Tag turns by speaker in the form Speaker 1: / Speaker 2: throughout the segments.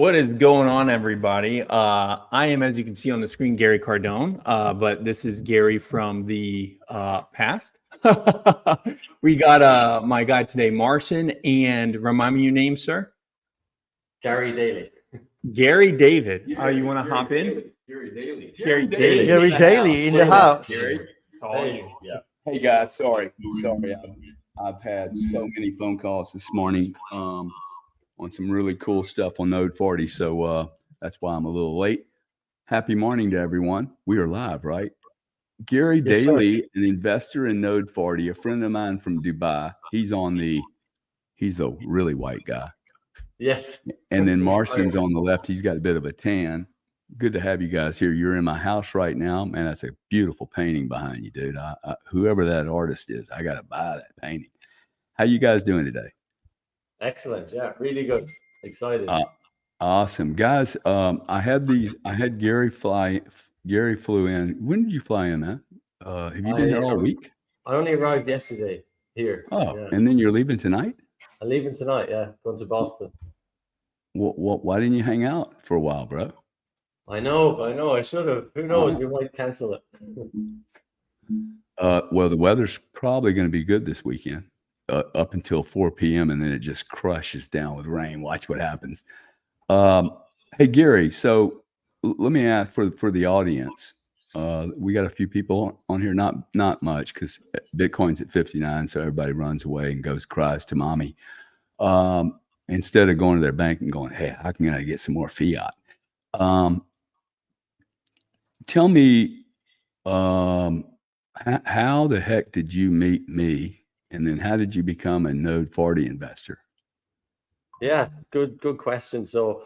Speaker 1: What is going on, everybody? I am, as you can see on the screen, Gary Cardone, but this is Gary from the past. We got my guy today, Marcin, and remind me your name, sir?
Speaker 2: Gary Daly.
Speaker 1: Gary David. You want to hop in?
Speaker 2: Gary Daly.
Speaker 1: Gary Daly.
Speaker 3: Gary Daly in the house.
Speaker 1: Gary, it's all you.
Speaker 2: Yeah.
Speaker 4: Hey guys, sorry. I've had so many phone calls this morning on some really cool stuff on Node 40, so that's why I'm a little late. Happy morning to everyone. We are live, right? Gary
Speaker 3: Yes,
Speaker 4: Daly, an investor in Node 40, a friend of mine from Dubai. He's the really white guy.
Speaker 2: Yes.
Speaker 4: And then Marcin's on the left. He's got a bit of a tan. Good to have you guys here. You're in my house right now. Man, that's a beautiful painting behind you, dude. Whoever that artist is, I got to buy that painting. How you guys doing today?
Speaker 2: Excellent. Yeah, really good. Excited.
Speaker 4: Awesome. Guys, I had Gary flew in. When did you fly in, man? Have you been here all week?
Speaker 2: I only arrived yesterday here.
Speaker 4: Oh,
Speaker 2: yeah.
Speaker 4: And then you're leaving tonight?
Speaker 2: I'm leaving tonight, yeah. Going to Boston.
Speaker 4: Why didn't you hang out for a while, bro?
Speaker 2: I know. I should have. Who knows? We might cancel it.
Speaker 4: Well, the weather's probably going to be good this weekend, up until 4 p.m. and then it just crushes down with rain. Watch what happens. Hey, Gary. So let me ask for the audience. We got a few people on here, not much, because Bitcoin's at 59, so everybody runs away and cries to mommy. Instead of going to their bank and going, hey, how can I get some more fiat? Tell me, how the heck did you meet me? And then how did you become a Node 40 investor? Yeah,
Speaker 2: good question. So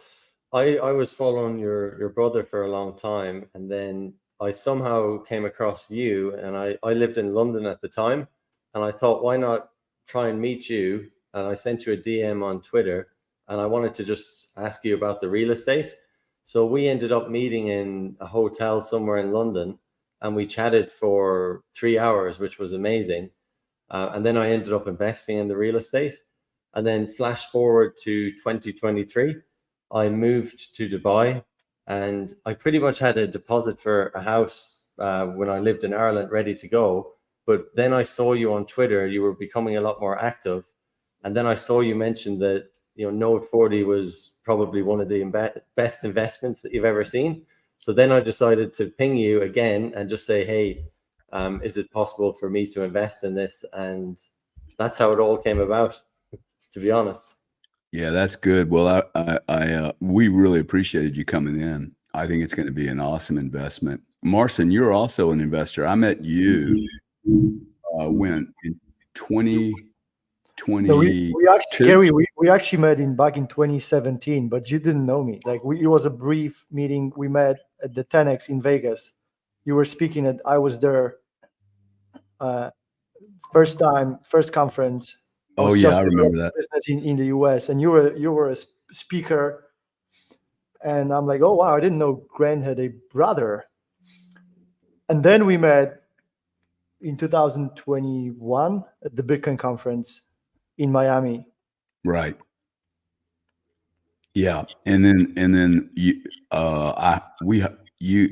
Speaker 2: I was following your brother for a long time, and then I somehow came across you, and I lived in London at the time, and I thought, why not try and meet you? And I sent you a DM on Twitter, and I wanted to just ask you about the real estate. So we ended up meeting in a hotel somewhere in London, and we chatted for 3 hours, which was amazing. And then I ended up investing in the real estate. And then flash forward to 2023, I moved to Dubai, and I pretty much had a deposit for a house when I lived in Ireland ready to go. But then I saw you on Twitter, you were becoming a lot more active. And then I saw you mention that, Node 40 was probably one of the best investments that you've ever seen. So then I decided to ping you again and just say, hey, is it possible for me to invest in this? And that's how it all came about, to be honest.
Speaker 4: Yeah, that's good. Well, we really appreciated you coming in. I think it's going to be an awesome investment. Marcin, you're also an investor. I met you when in 2020.
Speaker 3: No, we actually met back in 2017, but you didn't know me. It was a brief meeting. We met at the 10X in Vegas. You were speaking I was there. First conference.
Speaker 4: Oh yeah, I remember that.
Speaker 3: Business in the US, and you were a speaker, and I'm like, oh wow, I didn't know Grant had a brother. And then we met in 2021 at the Bitcoin conference in Miami.
Speaker 4: Right. Yeah, and then you, I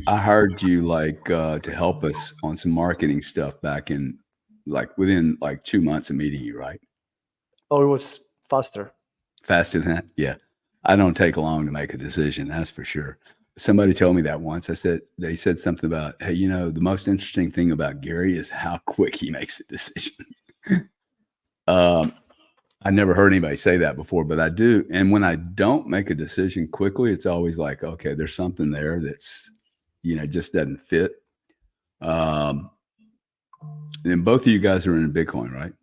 Speaker 4: hired you to help us on some marketing stuff back in within 2 months of meeting you, right?
Speaker 3: Oh, it was faster.
Speaker 4: Faster than that? Yeah. I don't take long to make a decision, that's for sure. Somebody told me that once. They said something about, hey, the most interesting thing about Gary is how quick he makes a decision. I never heard anybody say that before, but I do. And when I don't make a decision quickly, it's always like, okay, there's something there that's, just doesn't fit. And both of you guys are in Bitcoin, right?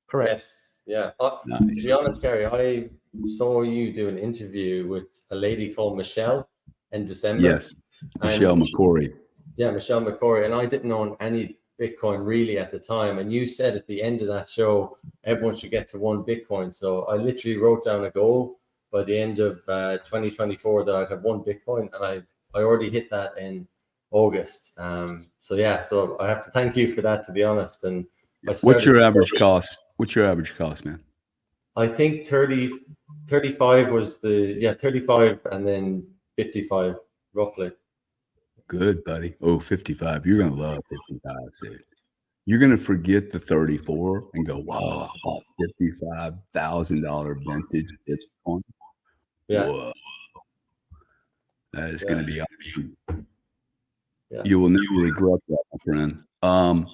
Speaker 3: Correct.
Speaker 2: Yes. Yeah.
Speaker 4: Nice.
Speaker 2: To be honest, Gary, I saw you do an interview with a lady called Michelle in December.
Speaker 4: Yes. Michelle McCory.
Speaker 2: Yeah, Michelle McCory. And I didn't own any Bitcoin really at the time. And you said at the end of that show, everyone should get to 1 Bitcoin. So I literally wrote down a goal by the end of 2024 that I'd have 1 Bitcoin. And I already hit that in August. So I have to thank you for that, to be honest. And
Speaker 4: what's your average cost? What's your average cost, man?
Speaker 2: I think 35 was 35 and then 55 roughly.
Speaker 4: Good, buddy. Oh, 55. You're going to love 55, dude. You're going to forget the 34 and go, wow, I bought $55,000 vintage Bitcoin.
Speaker 2: Yeah.
Speaker 4: Whoa. That is
Speaker 2: Yeah.
Speaker 4: going to be awesome.
Speaker 2: Yeah.
Speaker 4: You will never regret that, my friend.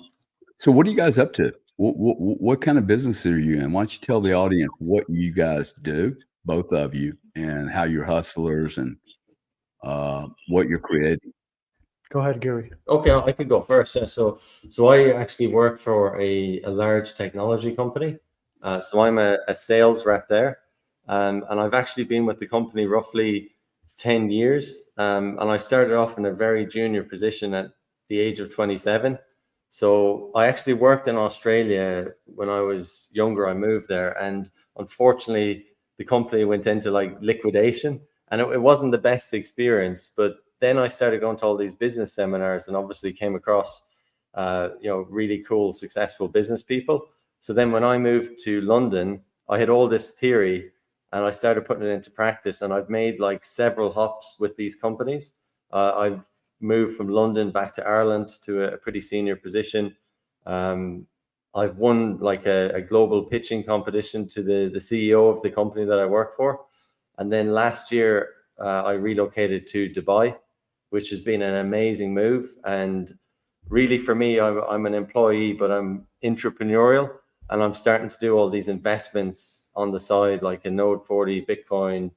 Speaker 4: So what are you guys up to? What kind of business are you in? Why don't you tell the audience what you guys do, both of you, and how you're hustlers and what you're creating?
Speaker 3: Go ahead, Gary.
Speaker 2: Okay, I could go first. Yeah. So I actually work for a large technology company. So I'm a sales rep there. And I've actually been with the company roughly 10 years. And I started off in a very junior position at the age of 27. So I actually worked in Australia when I was younger. I moved there. And unfortunately, the company went into like liquidation. And it wasn't the best experience. But then I started going to all these business seminars and obviously came across, really cool, successful business people. So then when I moved to London, I had all this theory and I started putting it into practice. And I've made like several hops with these companies. I've moved from London back to Ireland to a pretty senior position. I've won like a global pitching competition to the CEO of the company that I work for. And then last year, I relocated to Dubai, which has been an amazing move. And really for me, I'm an employee, but I'm entrepreneurial. And I'm starting to do all these investments on the side, like a Node 40, Bitcoin,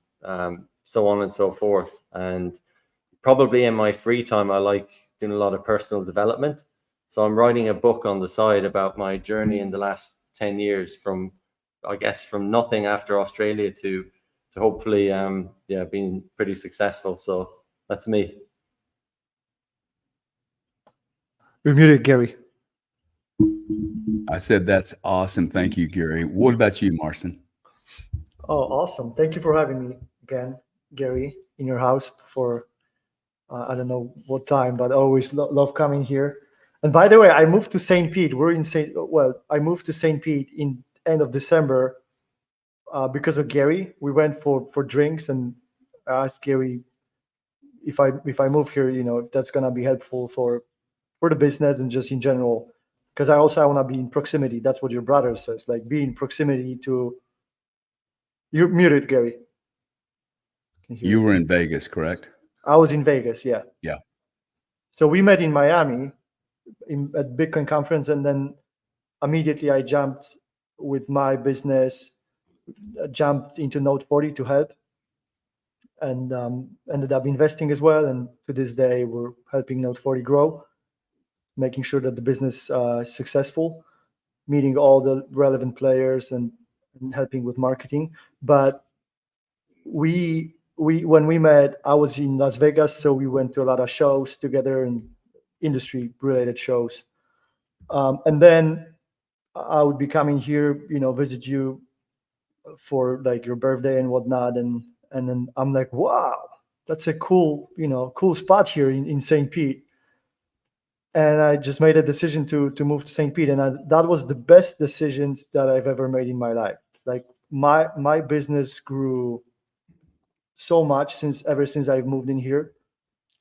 Speaker 2: so on and so forth. And probably in my free time, I like doing a lot of personal development. So I'm writing a book on the side about my journey in the last 10 years from nothing after Australia to hopefully, being pretty successful. So that's me.
Speaker 3: You're muted, Gary.
Speaker 4: I said that's awesome. Thank you, Gary. What about you, Marcin?
Speaker 3: Oh, awesome. Thank you for having me again, Gary, in your house for, I don't know what time, but I always love coming here. And by the way, I moved to St. Pete. I moved to St. Pete in end of December because of Gary. We went for drinks and I asked Gary if I move here, if that's going to be helpful for the business and just in general. Because I want to be in proximity. That's what your brother says, like be in proximity to. You're muted, Gary.
Speaker 4: You were in Vegas, correct?
Speaker 3: I was in Vegas, yeah.
Speaker 4: Yeah.
Speaker 3: So we met in Miami at Bitcoin conference, and then immediately I jumped with my business, jumped into Node 40 to help, and ended up investing as well. And to this day, we're helping Node 40 grow, making sure that the business is successful, meeting all the relevant players and helping with marketing. But when we met, I was in Las Vegas, so we went to a lot of shows together and industry related shows. And then I would be coming here, visit you for like your birthday and whatnot. And then I'm like, wow, that's a cool spot here in St. Pete. And I just made a decision to move to St. Pete. And that was the best decisions that I've ever made in my life. Like my business grew so much ever since I've moved in here.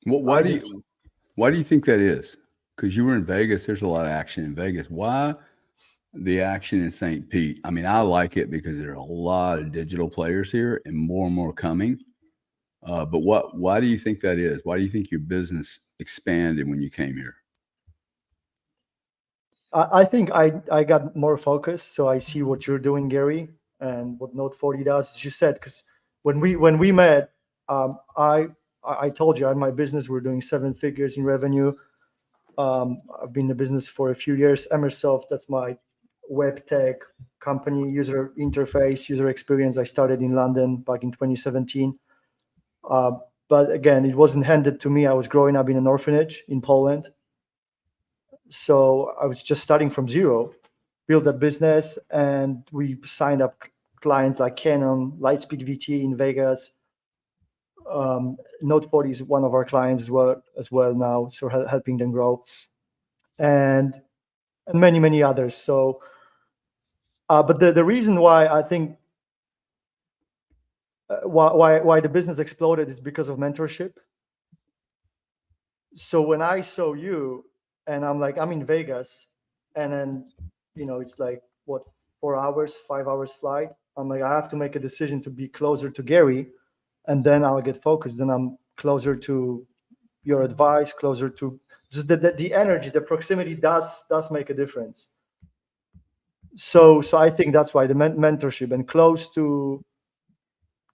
Speaker 4: Well, why do you think that is? Because you were in Vegas. There's a lot of action in Vegas. Why the action in St. Pete? I mean, I like it because there are a lot of digital players here and more coming. But why do you think that is? Why do you think your business expanded when you came here?
Speaker 3: I think I got more focused, so I see what you're doing, Gary, and what Node 40 does, as you said. Because when we met, I told you I had my business. We're doing 7 figures in revenue. I've been in the business for a few years. Emersoft, that's my web tech company, user interface, user experience. I started in London back in 2017. But again, it wasn't handed to me. I was growing up in an orphanage in Poland. So I was just starting from zero, built a business, and we signed up clients like Canon, Lightspeed VT in Vegas. Node 40 is one of our clients as well now, so helping them grow, and many others. So, but the reason why I think why the business exploded is because of mentorship. So when I saw you, and I'm like, I'm in Vegas, and then it's like what, 4 hours, 5 hours flight. I'm like, I have to make a decision to be closer to Gary, and then I'll get focused. Then I'm closer to your advice, closer to just the energy, the proximity does make a difference. So I think that's why the mentorship and close to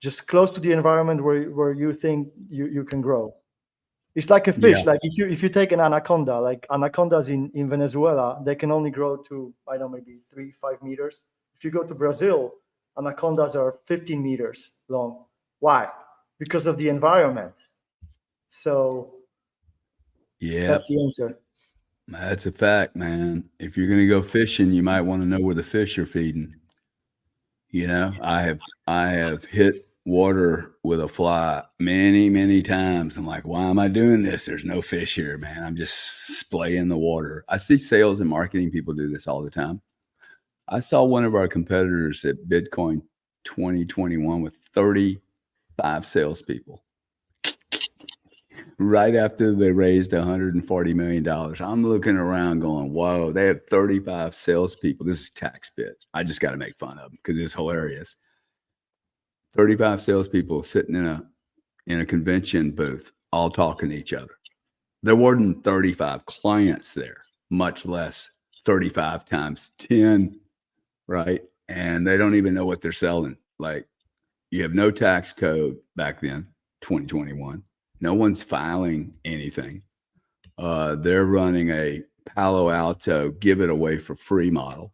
Speaker 3: the environment where you think you can grow. It's like a fish.
Speaker 4: Yeah.
Speaker 3: Like if you take an anaconda, like anacondas in Venezuela, they can only grow to, I don't know, maybe 3-5 meters. If you go to Brazil, anacondas are 15 meters long. Why? Because of the environment. So
Speaker 4: Yeah,
Speaker 3: that's the answer.
Speaker 4: that's a fact, man. If you're going to go fishing, you might want to know where the fish are feeding. I have hit water with a fly many, many times. I'm like, why am I doing this? There's no fish here, man. I'm just splaying the water. I see sales and marketing people do this all the time. I saw one of our competitors at Bitcoin 2021 with 35 salespeople. Right after they raised $140 million, I'm looking around going, whoa, they have 35 salespeople. This is tax bit. I just got to make fun of them because it's hilarious. 35 salespeople sitting in a convention booth, all talking to each other. There weren't 35 clients there, much less 35 times 10, right? And they don't even know what they're selling. Like, you have no tax code back then, 2021. No one's filing anything. They're running a Palo Alto give it away for free model,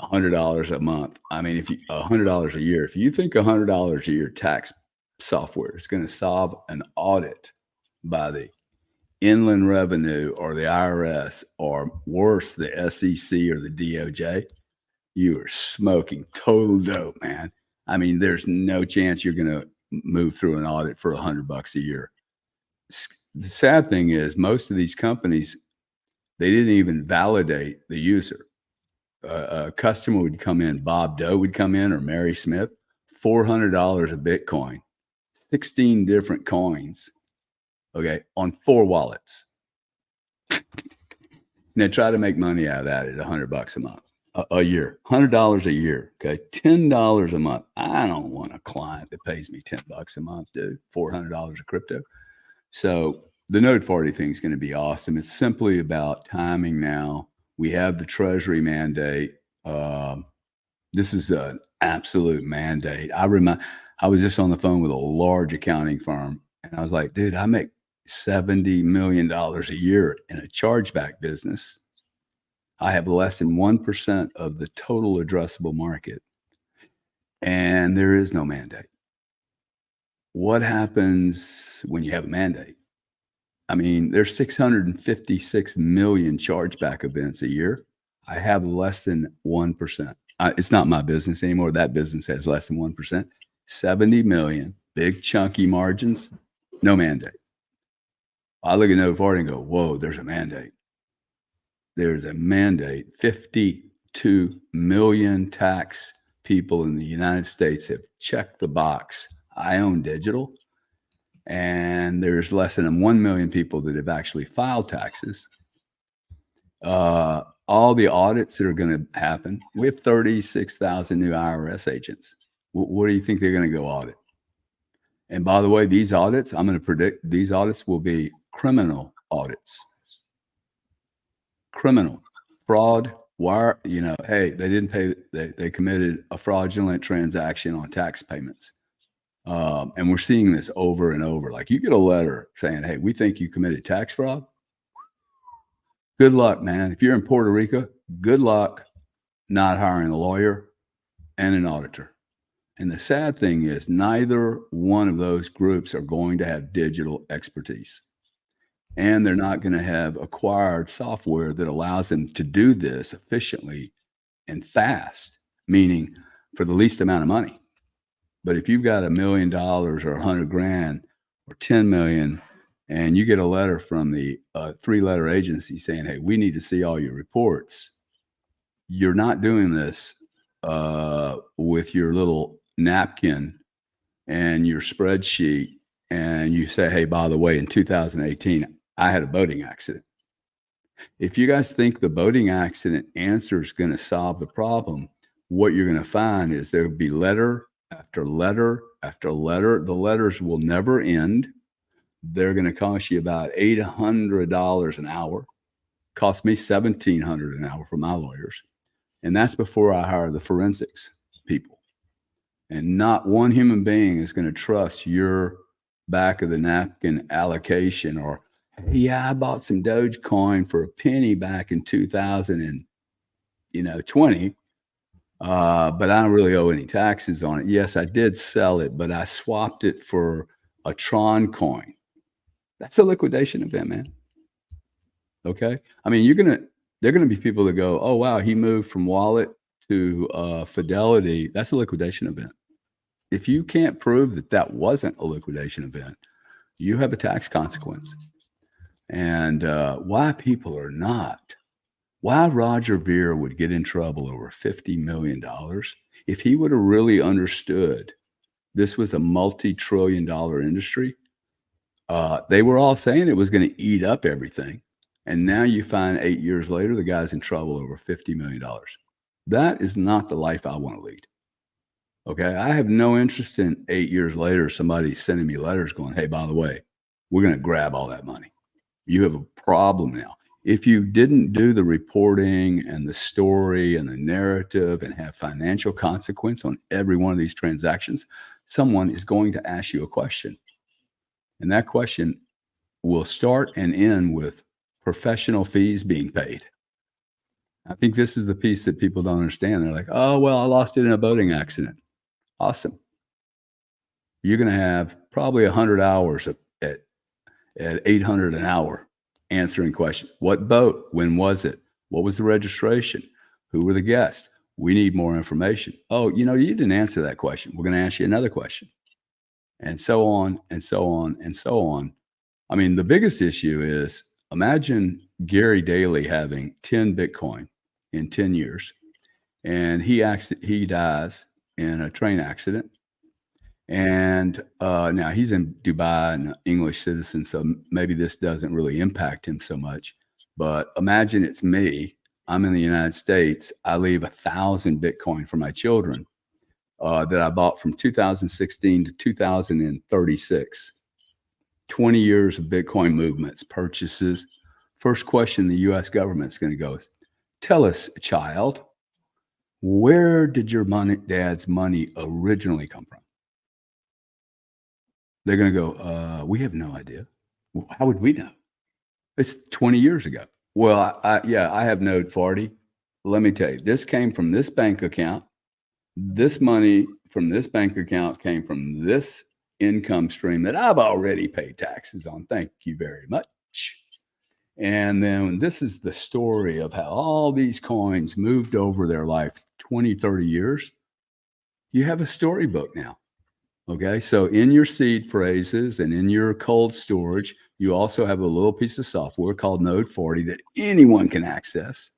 Speaker 4: $100 a month. I mean, if you $100 a year, if you think $100 a year tax software is going to solve an audit by the Inland Revenue or the IRS, or worse, the SEC or the DOJ, you are smoking total dope, man. I mean, there's no chance you're going to move through an audit for $100 a year. The sad thing is, most of these companies, they didn't even validate the user. A customer would come in, Bob Doe would come in, or Mary Smith, $400 of Bitcoin, 16 different coins, okay, on 4 wallets. Now try to make money out of that at $100 a month. A year, $100 a year, okay, $10 a month. I don't want a client that pays me $10 a month, dude. $400 of crypto. So the Node 40 thing is going to be awesome. It's simply about timing now. We have the Treasury mandate. This is an absolute mandate. I was just on the phone with a large accounting firm, and I was like, dude, I make $70 million a year in a chargeback business. I have less than 1% of the total addressable market, and there is no mandate. What happens when you have a mandate? I mean, there's 656 million chargeback events a year. I have less than 1%. It's not my business anymore. That business has less than 1%. 70 million, big chunky margins, no mandate. I look at Node 40 and go, whoa, there's a mandate. There's a mandate. 52 million tax people in the United States have checked the box. I own digital. And there's less than 1 million people that have actually filed taxes. All the audits that are going to happen, we have 36,000 new IRS agents. What do you think they're going to go audit? And by the way, these audits, I'm going to predict these audits will be criminal audits. Criminal fraud, wire, hey, they didn't pay, they committed a fraudulent transaction on tax payments. And we're seeing this over and over. Like, you get a letter saying, hey, we think you committed tax fraud. Good luck, man. If you're in Puerto Rico, good luck not hiring a lawyer and an auditor. And the sad thing is, neither one of those groups are going to have digital expertise. And they're not going to have acquired software that allows them to do this efficiently and fast, meaning for the least amount of money. But if you've got $1 million or $100,000 or 10 million, and you get a letter from the 3-letter agency saying, hey, we need to see all your reports, you're not doing this with your little napkin and your spreadsheet, and you say, hey, by the way, in 2018, I had a boating accident. If you guys think the boating accident answer is going to solve the problem, what you're going to find is there'll be letter after letter after letter. The letters will never end. They're going to cost you about $800 an hour. Cost me $1,700 an hour for my lawyers. And that's before I hire the forensics people. And not one human being is going to trust your back of the napkin allocation or, hey, yeah, I bought some Dogecoin for a penny back in 2020, but I don't really owe any taxes on it. Yes, I did sell it, but I swapped it for a Tron coin. That's a liquidation event, man. Okay. I mean, they're going to be people that go, oh, wow, he moved from wallet to Fidelity. That's a liquidation event. If you can't prove that that wasn't a liquidation event, you have a tax consequence. And why people are not, why Roger Ver would get in trouble over $50 million, if he would have really understood this was a multi-trillion-dollar industry, they were all saying it was going to eat up everything. And now you find 8 years later, the guy's in trouble over $50 million. That is not the life I want to lead. Okay. I have no interest in 8 years later, somebody sending me letters going, hey, by the way, we're going to grab all that money. You have a problem now. If you didn't do the reporting and the story and the narrative and have financial consequence on every one of these transactions, someone is going to ask you a question. And that question will start and end with professional fees being paid. I think this is the piece that people don't understand. They're like, oh, well, I lost it in a boating accident. Awesome. You're going to have probably 100 hours at 800 an hour answering questions. What boat? When was it? What was the registration? Who were the guests? We need more information. Oh, you didn't answer that question. We're going to ask you another question. And so on and so on and so on. I mean, the biggest issue is imagine Gary Daly having 10 Bitcoin in 10 years, and he dies in a train accident. And now he's in Dubai, an English citizen, so maybe this doesn't really impact him so much. But imagine it's me. I'm in the United States. I leave 1,000 Bitcoin for my children that I bought from 2016 to 2036. 20 years of Bitcoin movements, purchases. First question the U.S. government's going to go is, tell us, child, where did your dad's money originally come from? They're going to go, we have no idea. Well, how would we know? It's 20 years ago. Well, I have Node 40. Let me tell you, this came from this bank account. This money from this bank account came from this income stream that I've already paid taxes on. Thank you very much. And then this is the story of how all these coins moved over their life 20, 30 years. You have a storybook now. Okay. So in your seed phrases and in your cold storage, you also have a little piece of software called Node 40 that anyone can access.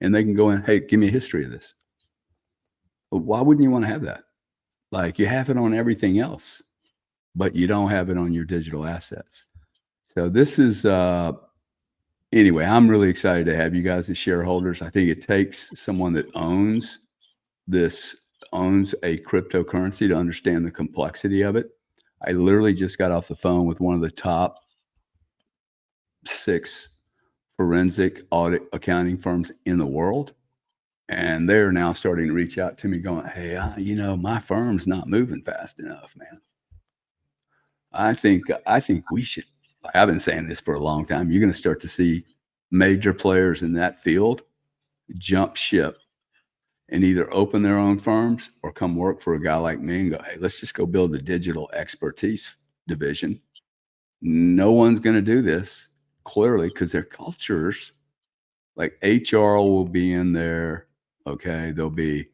Speaker 4: And they can go in, hey, give me a history of this. But why wouldn't you want to have that? Like you have it on everything else, but you don't have it on your digital assets. So this is, anyway, I'm really excited to have you guys as shareholders. I think it takes someone that owns a cryptocurrency to understand the complexity of it. I literally just got off the phone with one of the top 6 forensic audit accounting firms in the world. And they're now starting to reach out to me going, hey, my firm's not moving fast enough, man. I think we should, I've been saying this for a long time. You're going to start to see major players in that field jump ship and either open their own firms or come work for a guy like me and go, hey, let's just go build a digital expertise division. No one's going to do this clearly because their cultures, like HR will be in there. Okay. There'll be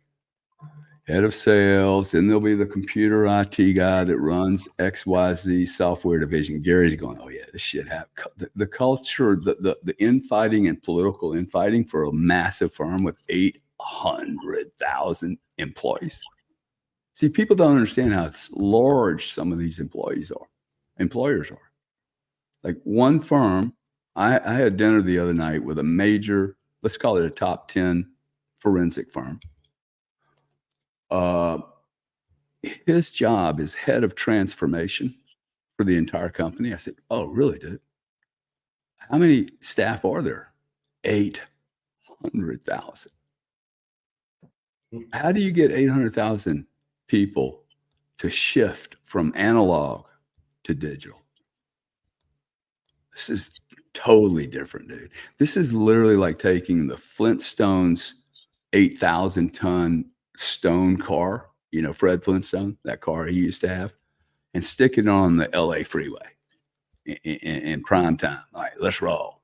Speaker 4: head of sales, and there'll be the computer IT guy that runs XYZ software division. Gary's going, oh yeah, this shit happened. The culture, the infighting and political infighting for a massive firm with 800,000 employees. See, people don't understand how large some of these employers are. Like one firm, I had dinner the other night with a major, let's call it a top 10 forensic firm. His job is head of transformation for the entire company. I said, oh, really, dude? How many staff are there? 800,000. How do you get 800,000 people to shift from analog to digital? This is totally different, dude. This is literally like taking the Flintstones 8,000-ton stone car, you know, Fred Flintstone, that car he used to have, and sticking it on the LA freeway in prime time. All right, let's roll.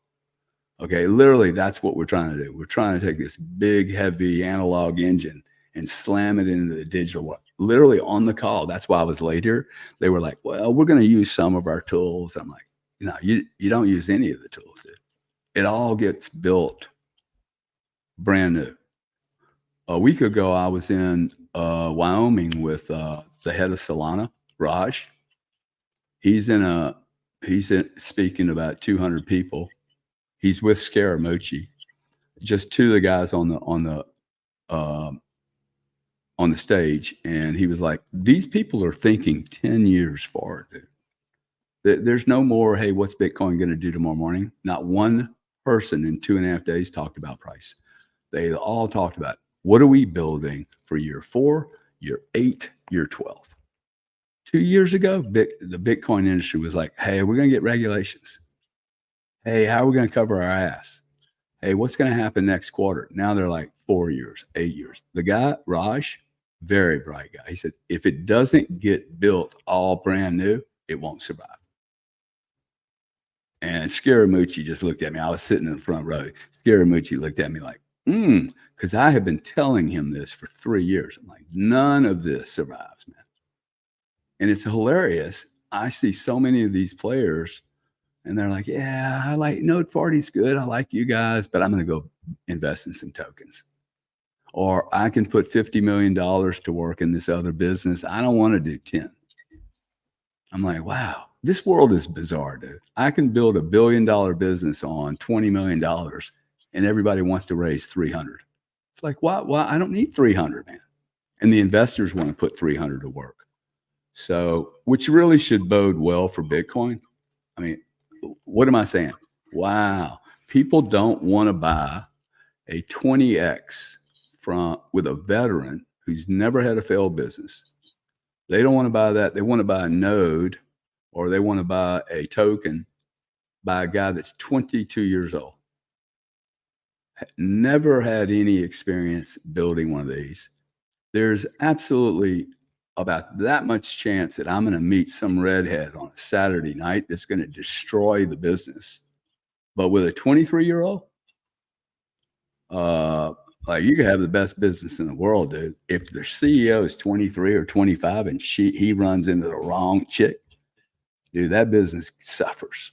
Speaker 4: Okay, literally, that's what we're trying to do. We're trying to take this big, heavy analog engine and slam it into the digital world. Literally on the call. That's why I was late here. They were like, well, we're going to use some of our tools. I'm like, no, you don't use any of the tools, dude. It all gets built brand new. A week ago, I was in Wyoming with the head of Solana, Raj. He's speaking about 200 people. He's with Scaramucci. Just two of the guys on the stage, and he was like, "These people are thinking 10 years forward, dude. There's no more, hey, what's Bitcoin going to do tomorrow morning?" Not one person in 2.5 days talked about price. They all talked about, what are we building for year 4, year 8, year 12? 2 years ago, the Bitcoin industry was like, hey, we're going to get regulations. Hey, how are we going to cover our ass? Hey, what's going to happen next quarter? Now they're like 4 years, 8 years. The guy, Raj, very bright guy. He said, if it doesn't get built all brand new, it won't survive. And Scaramucci just looked at me. I was sitting in the front row. Scaramucci looked at me like, because I have been telling him this for 3 years. I'm like, none of this survives, man. And it's hilarious. I see so many of these players, and they're like, yeah, I like Node 40 is good. I like you guys, but I'm going to go invest in some tokens. Or I can put $50 million to work in this other business. I don't want to do 10. I'm like, wow, this world is bizarre, dude. I can build $1 billion business on $20 million, and everybody wants to raise 300. It's like, why? I don't need 300, man. And the investors want to put 300 to work. So, which really should bode well for Bitcoin. I mean, what am I saying? Wow. People don't want to buy a 20X with a veteran who's never had a failed business. They don't want to buy that. They want to buy a node, or they want to buy a token by a guy that's 22 years old. Never had any experience building one of these. There's absolutely about that much chance that I'm going to meet some redhead on a Saturday night that's going to destroy the business. But with a 23-year-old, like, you could have the best business in the world, dude. If their CEO is 23 or 25 and he runs into the wrong chick, dude, that business suffers,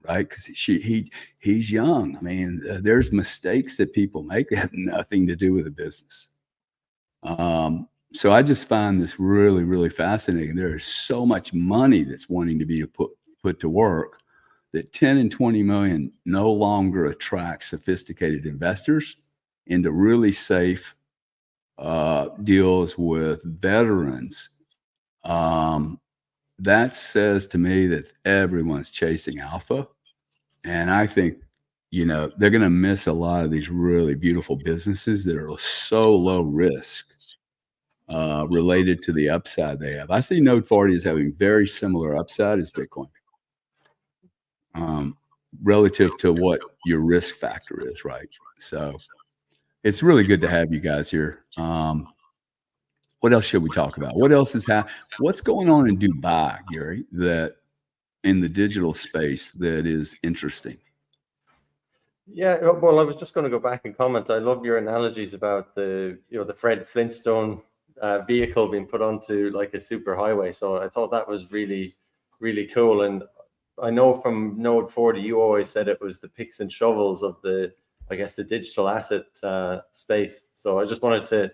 Speaker 4: right? Because he's young. I mean, there's mistakes that people make that have nothing to do with the business. So I just find this really, really fascinating. There is so much money that's wanting to be put to work that 10 and 20 million no longer attract sophisticated investors into really safe deals with veterans. That says to me that everyone's chasing alpha. And I think, they're going to miss a lot of these really beautiful businesses that are so low risk related to the upside they have. I see Node 40 as having very similar upside as Bitcoin relative to what your risk factor is, right? So it's really good to have you guys here. What else should we talk about? What else is what's going on in Dubai, Gary, that in the digital space that is interesting?
Speaker 2: Yeah, well, I was just going to go back and comment. I love your analogies about the Fred Flintstone vehicle being put onto like a super highway. So I thought that was really, really cool. And I know from Node 40, you always said it was the picks and shovels of the digital asset space. So I just wanted to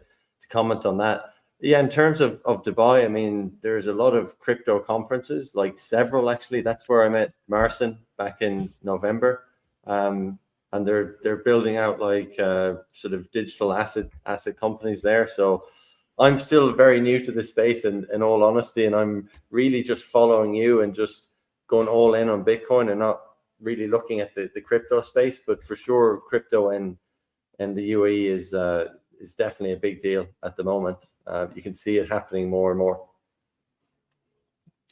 Speaker 2: comment on that. Yeah, in terms of Dubai, I mean, there's a lot of crypto conferences, like several actually. That's where I met Marcin back in November. And they're building out like sort of digital asset companies there. So I'm still very new to this space, and in all honesty, and I'm really just following you and just going all in on Bitcoin and not really looking at the crypto space. But for sure, crypto and the UAE is definitely a big deal at the moment. You can see it happening more and more.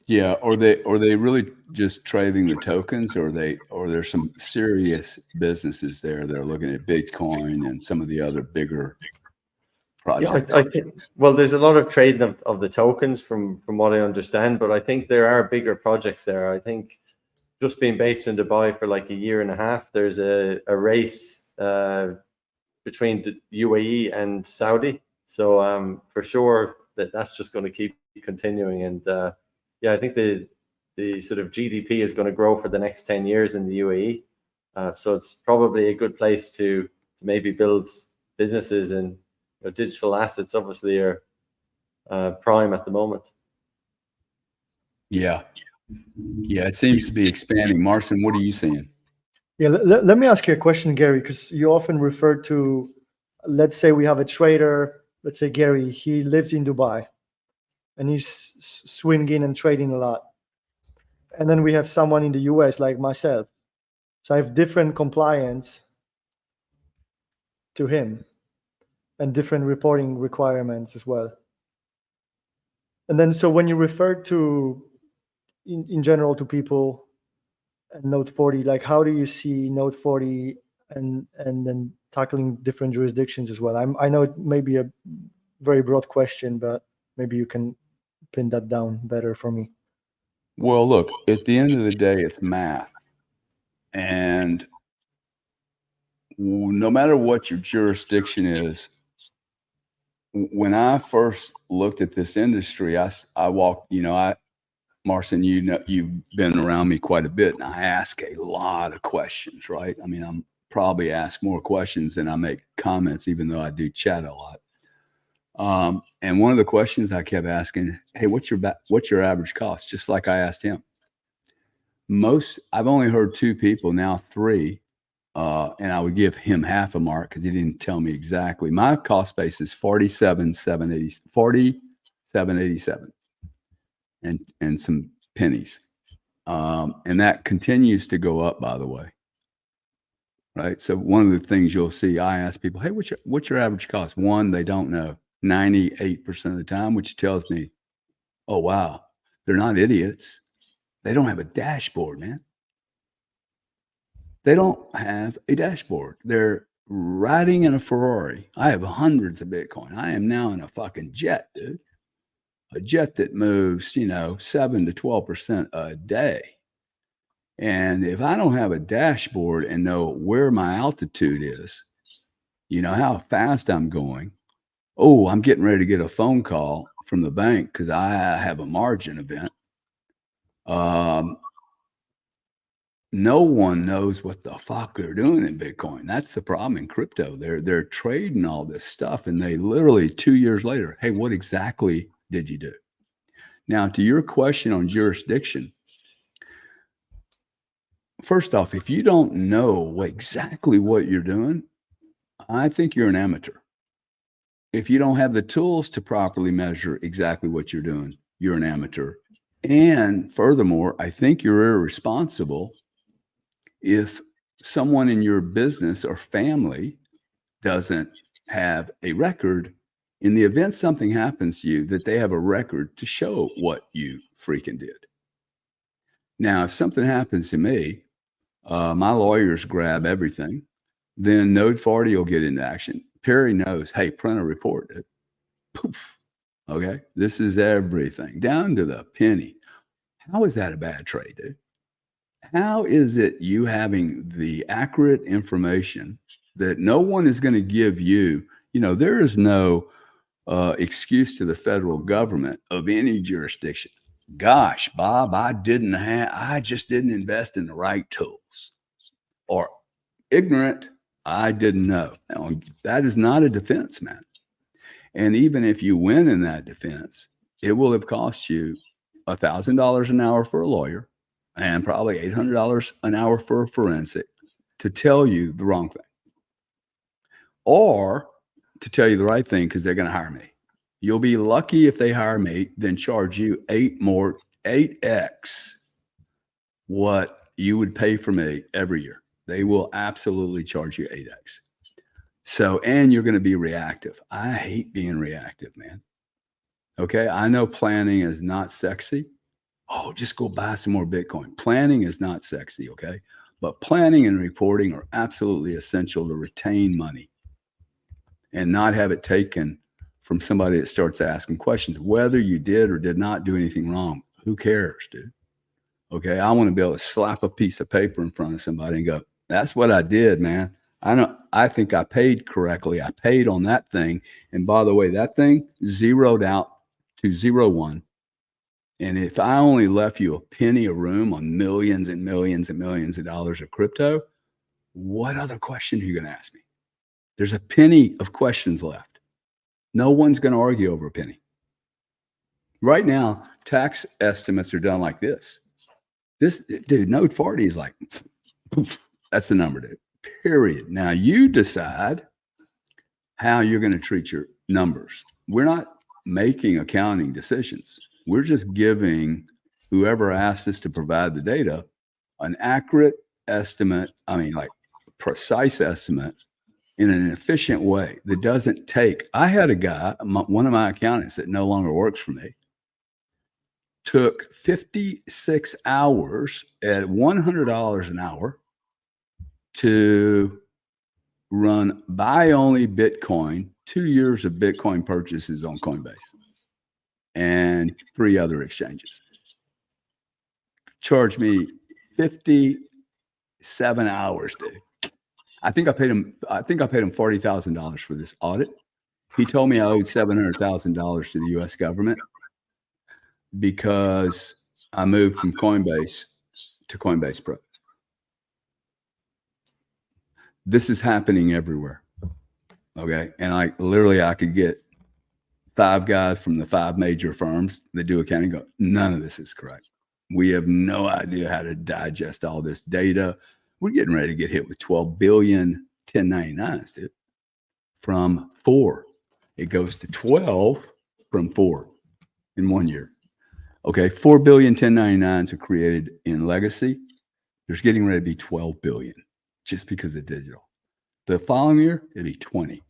Speaker 4: Yeah, or they really just trading the tokens, or there's some serious businesses there that are looking at Bitcoin and some of the other bigger projects.
Speaker 2: Yeah, I think, well, there's a lot of trading of the tokens from what I understand, but I think there are bigger projects there. I think just being based in Dubai for like a year and a half, there's a race between the UAE and Saudi. So for sure that's just going to keep continuing. And yeah, I think the sort of GDP is going to grow for the next 10 years in the UAE. So it's probably a good place to maybe build businesses, and digital assets obviously are prime at the moment.
Speaker 4: Yeah, it seems to be expanding. Marcin, what are you seeing?
Speaker 3: Yeah, let me ask you a question, Gary, because you often refer to, let's say we have a trader, let's say Gary, he lives in Dubai and he's swinging and trading a lot. And then we have someone in the US like myself. So I have different compliance to him and different reporting requirements as well. And then, so when you refer to, in general, to people and Note 40, like how do you see Note 40 and then tackling different jurisdictions as well? I know it may be a very broad question, but maybe you can pin that down better for me.
Speaker 4: Well, look, at the end of the day, it's math. And no matter what your jurisdiction is, when I first looked at this industry, I walked, Marcin, you've been around me quite a bit, and I ask a lot of questions, right? I mean, I'm probably ask more questions than I make comments, even though I do chat a lot. And one of the questions I kept asking, hey, what's your average cost? Just like I asked him. I've only heard 2 people, now 3, and I would give him half a mark because he didn't tell me exactly. My cost base is $47,787, and some pennies, and that continues to go up, by the way. Right. So one of the things you'll see, I ask people, hey, what's your average cost? One, they don't know 98% of the time, which tells me, oh, wow, they're not idiots. They don't have a dashboard, man. They don't have a dashboard. They're riding in a Ferrari. I have hundreds of Bitcoin. I am now in a fucking jet, dude. A jet that moves, 7 to 12% a day. And if I don't have a dashboard and know where my altitude is, how fast I'm going, I'm getting ready to get a phone call from the bank because I have a margin event. No one knows what the fuck they're doing in Bitcoin. That's the problem in crypto. They're trading all this stuff, and they literally 2 years later, hey, what exactly did you do? Now, to your question on jurisdiction, first off, if you don't know exactly what you're doing, I think you're an amateur. If you don't have the tools to properly measure exactly what you're doing, you're an amateur. And furthermore, I think you're irresponsible if someone in your business or family doesn't have a record. In the event something happens to you, that they have a record to show what you freaking did. Now, if something happens to me, my lawyers grab everything. Then Node 40 will get into action. Perry knows, hey, print a report. Poof. Okay. This is everything down to the penny. How is that a bad trade, dude? How is it you having the accurate information that no one is going to give you? There is no excuse to the federal government of any jurisdiction. Gosh, Bob, I just didn't invest in the right tools. Or ignorant, I didn't know. Now, that is not a defense, man. And even if you win in that defense, it will have cost you $1,000 an hour for a lawyer and probably $800 an hour for a forensic to tell you the wrong thing, or to tell you the right thing because they're going to hire me. You'll be lucky if they hire me, then charge you 8x what you would pay for me every year. They will absolutely charge you 8x. So, and you're going to be reactive. I hate being reactive, man. Okay. I know planning is not sexy. Oh, just go buy some more Bitcoin. Planning is not sexy. Okay. But planning and reporting are absolutely essential to retain money and not have it taken from somebody that starts asking questions. Whether you did or did not do anything wrong, who cares, dude? Okay. I want to be able to slap a piece of paper in front of somebody and go, that's what I did, man. I think I paid correctly. I paid on that thing. And by the way, that thing zeroed out to 0.1. And if I only left you a penny a room on millions and millions and millions of dollars of crypto, what other question are you going to ask me? There's a penny of questions left. No one's going to argue over a penny. Right now, tax estimates are done like this. This, dude, node 40 is like, that's the number, dude. Period. Now you decide how you're going to treat your numbers. We're not making accounting decisions. We're just giving whoever asked us to provide the data an accurate estimate. I mean, like precise estimate in an efficient way that doesn't take. I had a guy, one of my accountants that no longer works for me, took 56 hours at $100 an hour to run buy only Bitcoin, 2 years of Bitcoin purchases on Coinbase and 3 other exchanges. Charged me 57 hours, dude. I think I paid him $40,000 for this audit. He told me I owed $700,000 to the US government because I moved from Coinbase to Coinbase Pro. This is happening everywhere. Okay. And I could get 5 guys from the 5 major firms that do accounting go, none of this is correct. We have no idea how to digest all this data. We're getting ready to get hit with 12 billion 1099s, dude. From 4. It goes to 12 from 4 in 1 year. Okay. 4 billion 1099s are created in legacy. There's getting ready to be 12 billion. Just because of digital. The following year, it'll be 20.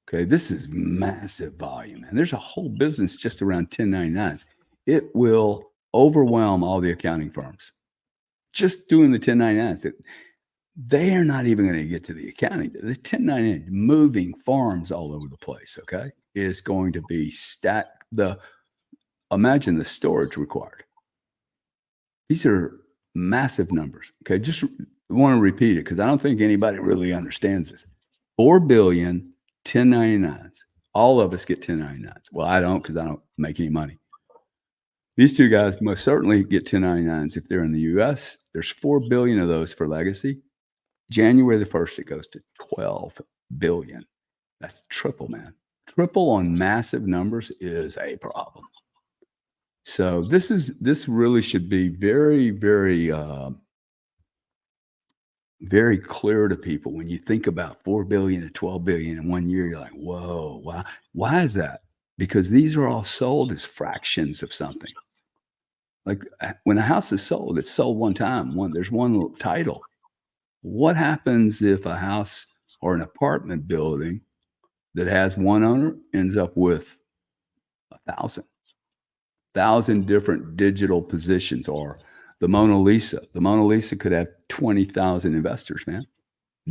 Speaker 4: Okay, this is massive volume. And there's a whole business just around 1099s. It will overwhelm all the accounting firms. Just doing the 1099s. They are not even going to get to the accounting. The 1099 moving farms all over the place, okay, is going to be imagine the storage required. These are massive numbers. Okay, just want to repeat it because I don't think anybody really understands this. 4 billion 1099s. All of us get 1099s. Well, I don't because I don't make any money. These 2 guys most certainly get 1099s if they're in the US. There's 4 billion of those for legacy. January the 1st, it goes to 12 billion. That's triple, man. Triple on massive numbers is a problem. So this really should be very, very, very clear to people. When you think about 4 billion to 12 billion in 1 year, you're like, whoa, why is that? Because these are all sold as fractions of something. Like when a house is sold, it's sold one time. There's one little title. What happens if a house or an apartment building that has one owner ends up with 1,000 different digital positions? Or the Mona Lisa. The Mona Lisa could have 20,000 investors, man.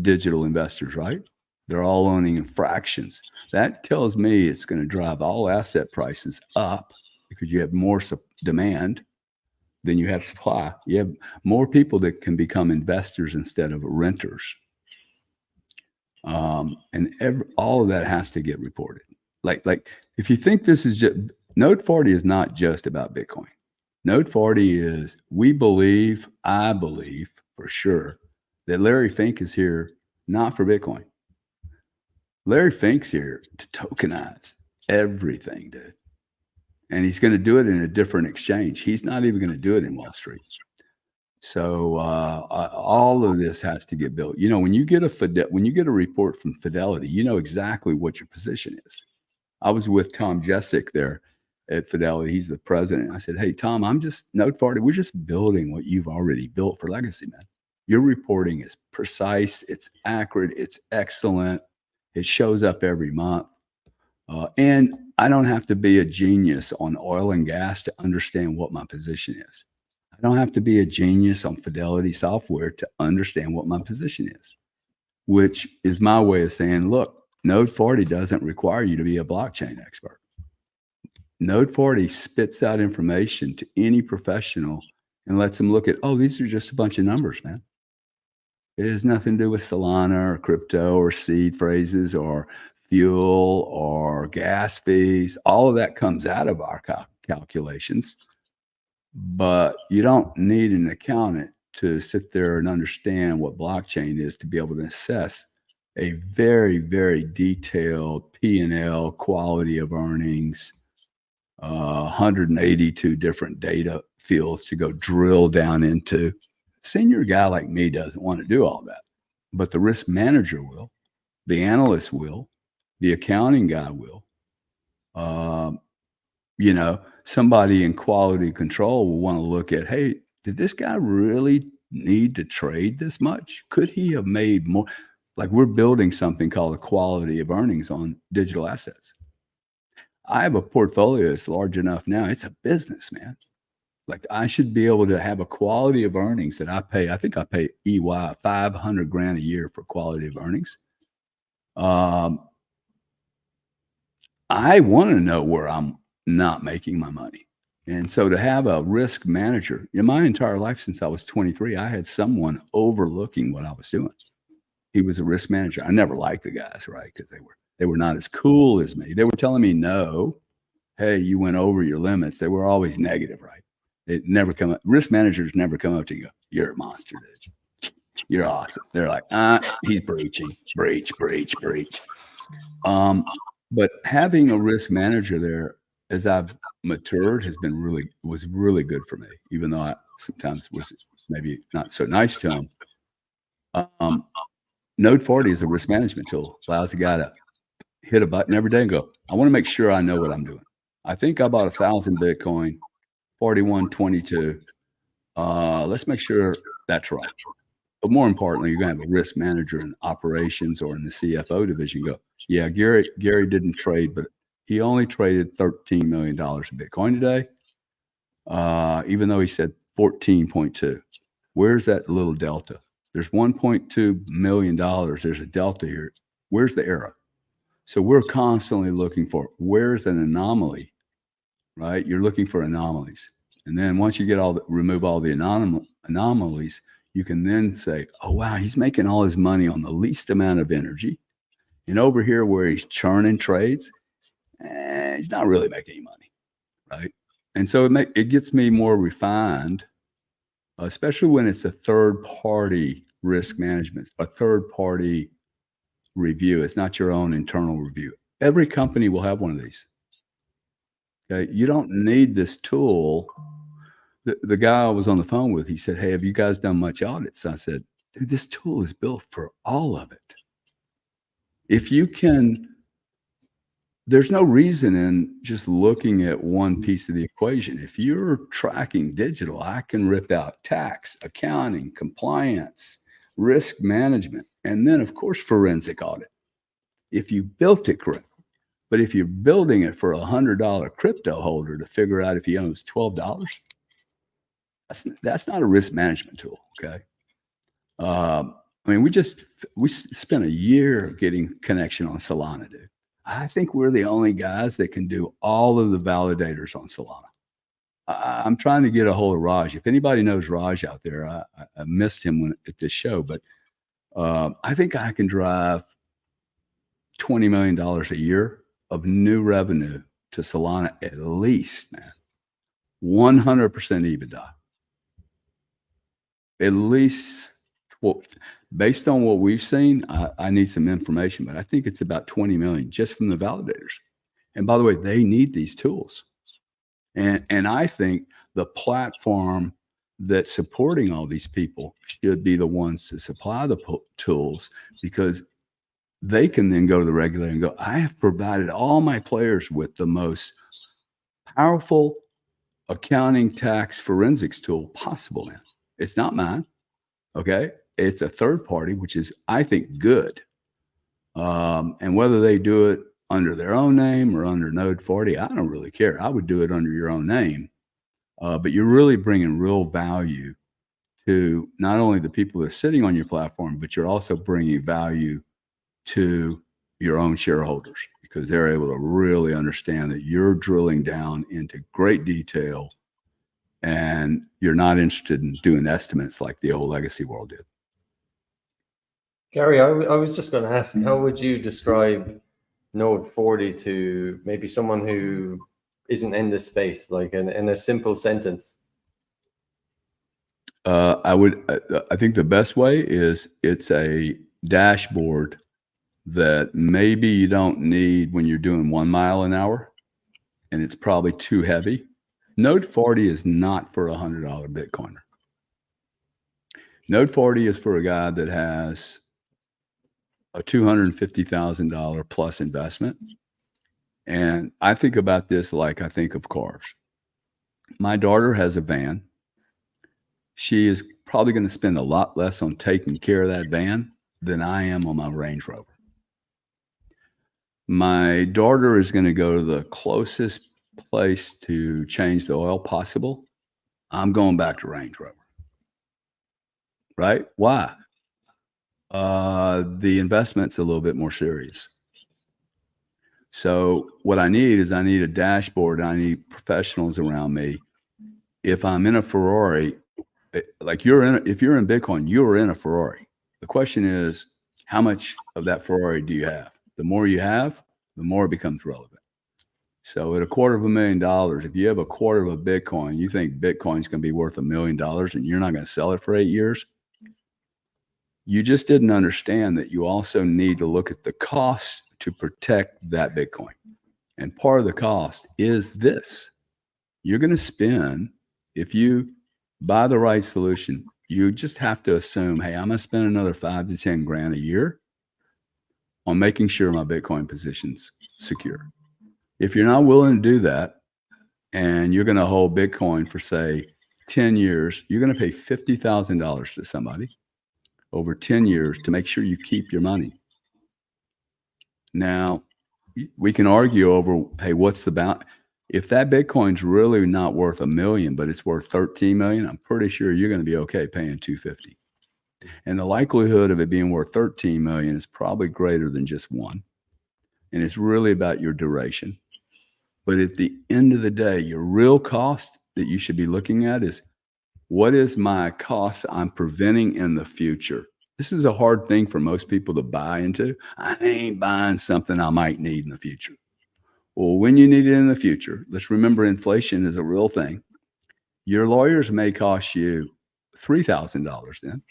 Speaker 4: Digital investors, right? They're all owning in fractions. That tells me it's going to drive all asset prices up because you have more demand than you have supply. You have more people that can become investors instead of renters. And all of that has to get reported. Like if you think this is just, Node 40 is not just about Bitcoin. Node 40 is, I believe for sure that Larry Fink is here not for Bitcoin. Larry Fink's here to tokenize everything, dude. And he's going to do it in a different exchange. He's not even going to do it in Wall Street. So all of this has to get built. You know, when you get a report from Fidelity, you know exactly what your position is. I was with Tom Jessic there at Fidelity. He's the president. I said, "Hey, Tom, I'm just Node 40. We're just building what you've already built for Legacy, man. Your reporting is precise, it's accurate, it's excellent. It shows up every month. And I don't have to be a genius on oil and gas to understand what my position is. I don't have to be a genius on Fidelity software to understand what my position is, which is my way of saying, look, Node 40 doesn't require you to be a blockchain expert. Node 40 spits out information to any professional and lets them look at, oh, these are just a bunch of numbers, man. It has nothing to do with Solana or crypto or seed phrases or fuel or gas fees. All of that comes out of our calculations. But you don't need an accountant to sit there and understand what blockchain is to be able to assess a very, very detailed P&L, quality of earnings, 182 different data fields to go drill down into. A senior guy like me doesn't want to do all that, but the risk manager will, the analyst will, the accounting guy will. You know, somebody in quality control will want to look at, hey, did this guy really need to trade this much? Could he have made more? Like, we're building something called a quality of earnings on digital assets. I have a portfolio that's large enough now. It's a business, man. Like, I should be able to have a quality of earnings that I pay. I think I pay EY 500 grand a year for quality of earnings. I want to know where I'm not making my money. And so to have a risk manager, in my entire life since I was 23, I had someone overlooking what I was doing. He was a risk manager. I never liked the guys, right? Because they were not as cool as me. They were telling me, no, hey, you went over your limits. They were always negative, right? It never come up. Risk managers never come up to you. You're a monster, dude. You're awesome. They're like, he's breaching, breach. But having a risk manager there, as I've matured, was really good for me, even though I sometimes was maybe not so nice to him. Node 40 is a risk management tool. Allows a guy to hit a button every day and go, I want to make sure I know what I'm doing. I think I bought 1,000 Bitcoin, 4122. Let's make sure that's right. But more importantly, you're going to have a risk manager in operations or in the CFO division go, yeah, Gary didn't trade, but he only traded $13 million of Bitcoin today, even though he said 14.2. Where's that little delta? There's $1.2 million. There's a delta here. Where's the error? So we're constantly looking for where's an anomaly, right? You're looking for anomalies. And then once you remove all the anomalies, you can then say, oh, wow, he's making all his money on the least amount of energy. And over here where he's churning trades, he's not really making any money, right? And so it gets me more refined, especially when it's a third-party risk management, a third-party review. It's not your own internal review. Every company will have one of these. Okay, you don't need this tool. The guy I was on the phone with, he said, hey, have you guys done much audits? I said, dude, this tool is built for all of it. If you can, there's no reason in just looking at one piece of the equation. If you're tracking digital, I can rip out tax, accounting, compliance, risk management, and then, of course, forensic audit. If you built it correctly. But if you're building it for $100 crypto holder to figure out if he owns $12, that's not a risk management tool, okay? I mean, we spent a year getting connection on Solana, dude. I think we're the only guys that can do all of the validators on Solana. I'm trying to get a hold of Raj. If anybody knows Raj out there, I missed him at this show, but I think I can drive $20 million a year of new revenue to Solana at least, man. 100% EBITDA. At least, well, based on what we've seen, I need some information, but I think it's about 20 million just from the validators. And by the way, they need these tools. And I think the platform that's supporting all these people should be the ones to supply the tools, because they can then go to the regulator and go, I have provided all my players with the most powerful accounting tax forensics tool possible. Man, it's not mine. Okay. It's a third party, which is, I think, good. And whether they do it under their own name or under Node 40, I don't really care. I would do it under your own name. But you're really bringing real value to not only the people that are sitting on your platform, but you're also bringing value to your own shareholders, because they're able to really understand that you're drilling down into great detail and you're not interested in doing estimates like the old legacy world did.
Speaker 2: Gary, I was just going to ask, how would you describe Node 40 to maybe someone who isn't in this space, like in a simple sentence?
Speaker 4: I think the best way is it's a dashboard that maybe you don't need when you're doing 1 mile an hour, and it's probably too heavy. Node 40 is not for a $100 Bitcoiner. Node 40 is for a guy that has a $250,000 plus investment. And I think about this like I think of cars. My daughter has a van. She is probably going to spend a lot less on taking care of that van than I am on my Range Rover. My daughter is going to go to the closest place to change the oil possible. I'm going back to Range Rover. Right? Why? The investment's a little bit more serious. So what I need is I need a dashboard. I need professionals around me. If I'm in a Ferrari, like if you're in Bitcoin, you're in a Ferrari. The question is, how much of that Ferrari do you have? The more you have, the more it becomes relevant. So at $250,000, if you have a quarter of a Bitcoin, you think Bitcoin's going to be worth $1 million and you're not going to sell it for 8 years. You just didn't understand that you also need to look at the cost to protect that Bitcoin. And part of the cost is this. You're going to spend, if you buy the right solution, you just have to assume, hey, I'm going to spend another 5 to 10 grand a year on making sure my Bitcoin position's secure. If you're not willing to do that, and you're going to hold Bitcoin for, say, 10 years, you're going to pay $50,000 to somebody over 10 years to make sure you keep your money. Now, we can argue over, hey, what's the balance? If that Bitcoin's really not worth $1 million, but it's worth 13 million, I'm pretty sure you're going to be okay paying $250. And the likelihood of it being worth 13 million is probably greater than just one. And it's really about your duration. But at the end of the day, your real cost that you should be looking at is, what is my cost I'm preventing in the future? This is a hard thing for most people to buy into. I ain't buying something I might need in the future. Well, when you need it in the future, let's remember inflation is a real thing. Your lawyers may cost you $3,000 then.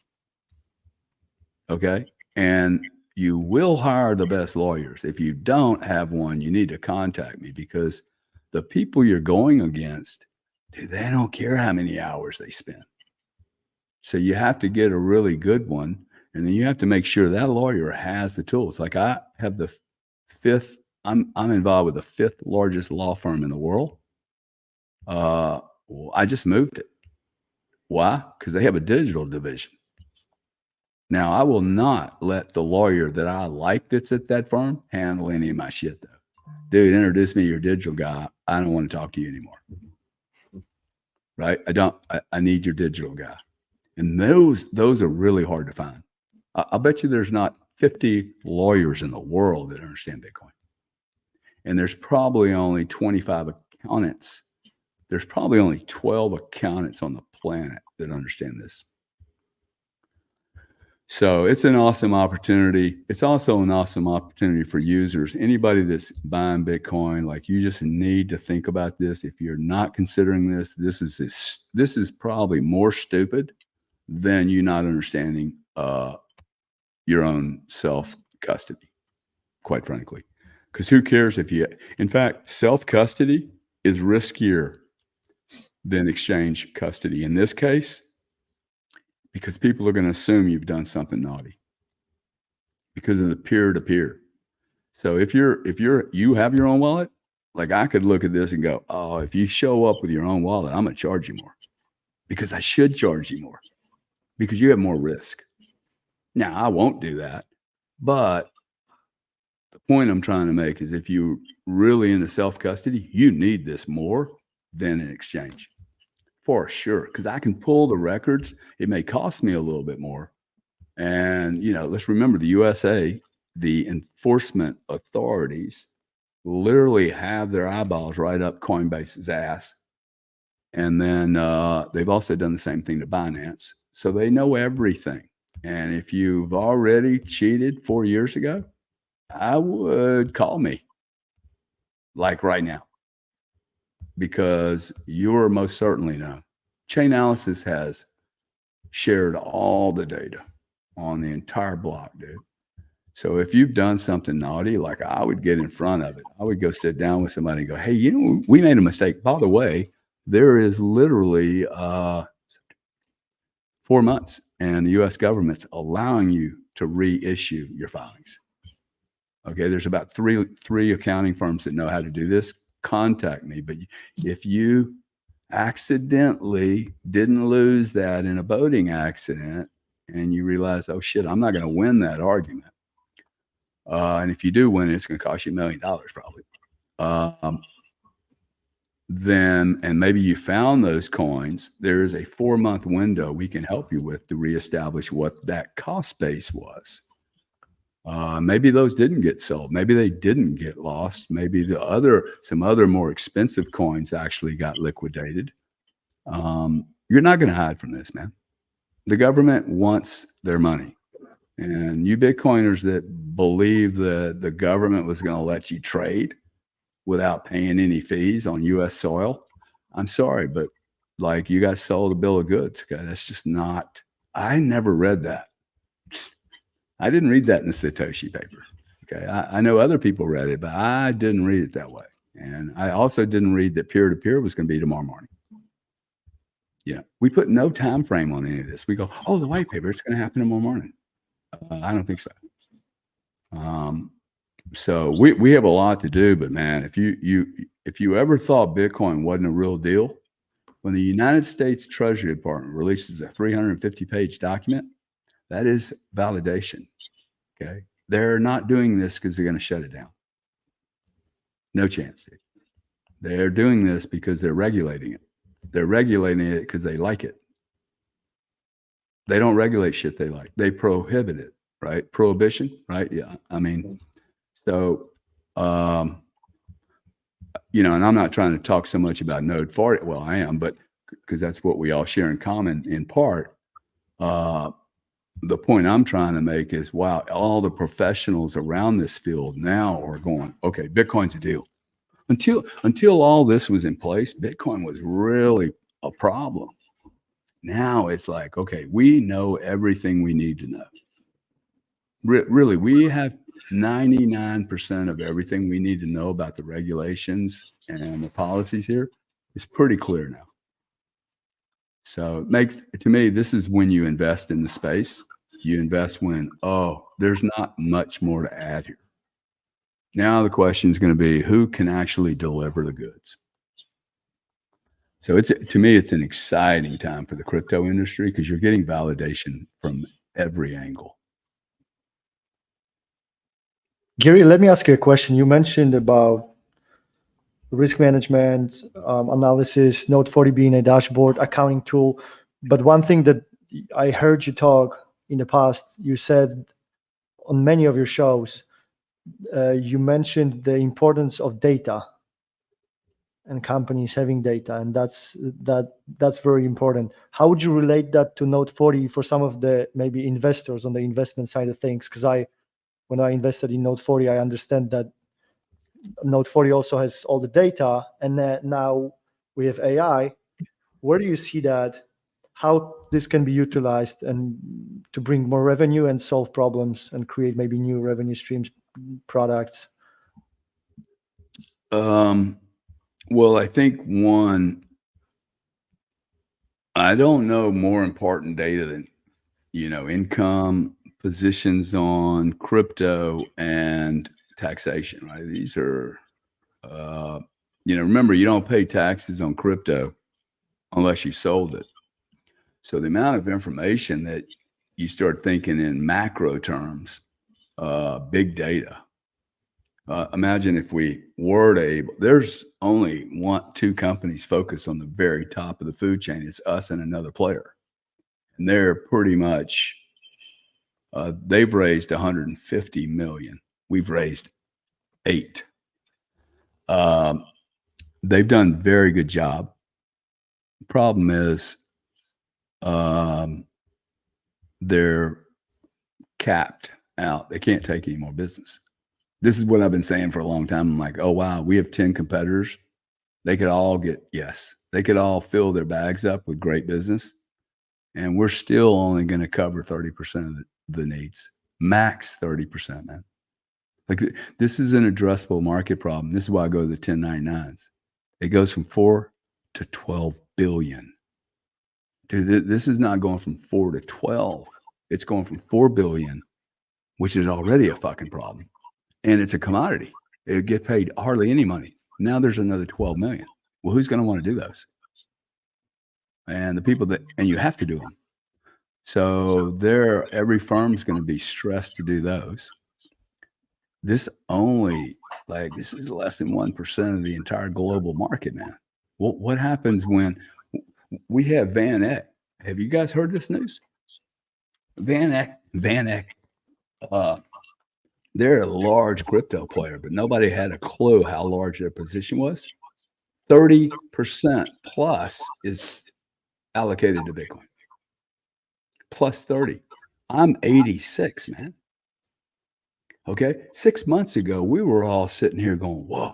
Speaker 4: Okay. And you will hire the best lawyers. If you don't have one, you need to contact me, because the people you're going against, dude, they don't care how many hours they spend. So you have to get a really good one. And then you have to make sure that lawyer has the tools. Like I have the fifth, I'm involved with the fifth largest law firm in the world. Well, I just moved it. Why? Because they have a digital division. Now, I will not let the lawyer that I like that's at that firm handle any of my shit, though. Dude, introduce me to your digital guy. I don't want to talk to you anymore. Right? I need your digital guy. And those are really hard to find. I'll bet you there's not 50 lawyers in the world that understand Bitcoin. And there's probably only 25 accountants. There's probably only 12 accountants on the planet that understand this. So it's an awesome opportunity. It's also an awesome opportunity for users. Anybody that's buying Bitcoin, like, you just need to think about this. If you're not considering this, this is probably more stupid than you not understanding your own self-custody, quite frankly. Because who cares if you, in fact, self-custody is riskier than exchange custody in this case, because people are going to assume you've done something naughty because of the peer-to-peer. So if you have your own wallet, like I could look at this and go, oh, if you show up with your own wallet, I'm going to charge you more, because I should charge you more because you have more risk. Now, I won't do that, but the point I'm trying to make is if you're really into self-custody, you need this more than an exchange, for sure, because I can pull the records. It may cost me a little bit more. And, let's remember the USA, the enforcement authorities literally have their eyeballs right up Coinbase's ass. And then they've also done the same thing to Binance. So they know everything. And if you've already cheated 4 years ago, I would call me, like right now, because you're most certainly known. Chainalysis has shared all the data on the entire block, dude. So if you've done something naughty, like I would get in front of it. I would go sit down with somebody and go, hey, we made a mistake. By the way, there is literally 4 months and the US government's allowing you to reissue your filings. Okay, there's about three accounting firms that know how to do this. Contact me. But if you accidentally didn't lose that in a boating accident and you realize, oh shit, I'm not going to win that argument. And if you do win, it's going to cost you $1 million probably. Then, and maybe you found those coins, there is a 4-month window we can help you with to reestablish what that cost base was. Maybe those didn't get sold. Maybe they didn't get lost. Maybe some other more expensive coins actually got liquidated. You're not going to hide from this, man. The government wants their money. And you Bitcoiners that believe that the government was going to let you trade without paying any fees on US soil, I'm sorry, but like you guys sold a bill of goods. Okay, that's just not, I never read that. I didn't read that in the Satoshi paper. Okay, I know other people read it, but I didn't read it that way. And I also didn't read that peer-to-peer was going to be tomorrow morning. We put no time frame on any of this. We go, oh, the white paper, it's going to happen tomorrow morning. I don't think so. So we have a lot to do, but man, if you ever thought Bitcoin wasn't a real deal, when the United States Treasury Department releases a 350-page document, that is validation. Okay, they're not doing this because they're going to shut it down. No chance. They're doing this because they're regulating it. They're regulating it because they like it. They don't regulate shit they like. They prohibit it, right? Prohibition, right? Yeah. I mean, so, and I'm not trying to talk so much about Node 40. Well, I am, but because that's what we all share in common in part. The point I'm trying to make is, wow, all the professionals around this field now are going, okay, Bitcoin's a deal. Until all this was in place, Bitcoin was really a problem. Now it's like, okay, we know everything we need to know. Really, we have 99% of everything we need to know about the regulations and the policies here. It's pretty clear now. So to me, this is when you invest in the space. You invest when, there's not much more to add here. Now the question is going to be, who can actually deliver the goods? So to me, it's an exciting time for the crypto industry because you're getting validation from every angle.
Speaker 3: Gary, let me ask you a question. You mentioned about risk management, analysis, Note 40 being a dashboard accounting tool. But one thing that I heard you talk in the past, you said on many of your shows, you mentioned the importance of data and companies having data, and that's very important. How would you relate that to Note 40 for some of the maybe investors on the investment side of things? Because when I invested in Note 40, I understand that Note 40 also has all the data, and that now we have AI. Where do you see that? how this can be utilized and to bring more revenue and solve problems and create maybe new revenue streams, products?
Speaker 4: Well, I think one, I don't know more important data than, income, positions on crypto, and taxation, right? These are, remember, you don't pay taxes on crypto unless you sold it. So the amount of information that you start thinking in macro terms, big data. Imagine if we were to able, there's only two companies focused on the very top of the food chain. It's us and another player. And they're pretty much, they've raised 150 million. We've raised 8. They've done a very good job. The problem is, they're capped out. They can't take any more business. This is what I've been saying for a long time. I'm like, oh, wow, we have 10 competitors. They could all they could all fill their bags up with great business. And we're still only going to cover 30% of the needs, max 30%, man. Like, this is an addressable market problem. This is why I go to the 1099s. It goes from 4 to 12 billion. Dude, this is not going from 4 to 12. It's going from 4 billion, which is already a fucking problem. And it's a commodity. It get paid hardly any money. Now there's another 12 million. Well, who's going to want to do those? And the people and you have to do them. So every firm's going to be stressed to do those. This is less than 1% of the entire global market, man. What happens when we have Van Eck? Have you guys heard this news? Van Eck, they're a large crypto player, but nobody had a clue how large their position was. 30% plus is allocated to Bitcoin. Plus 30. I'm 86, man. Okay. 6 months ago, we were all sitting here going, whoa,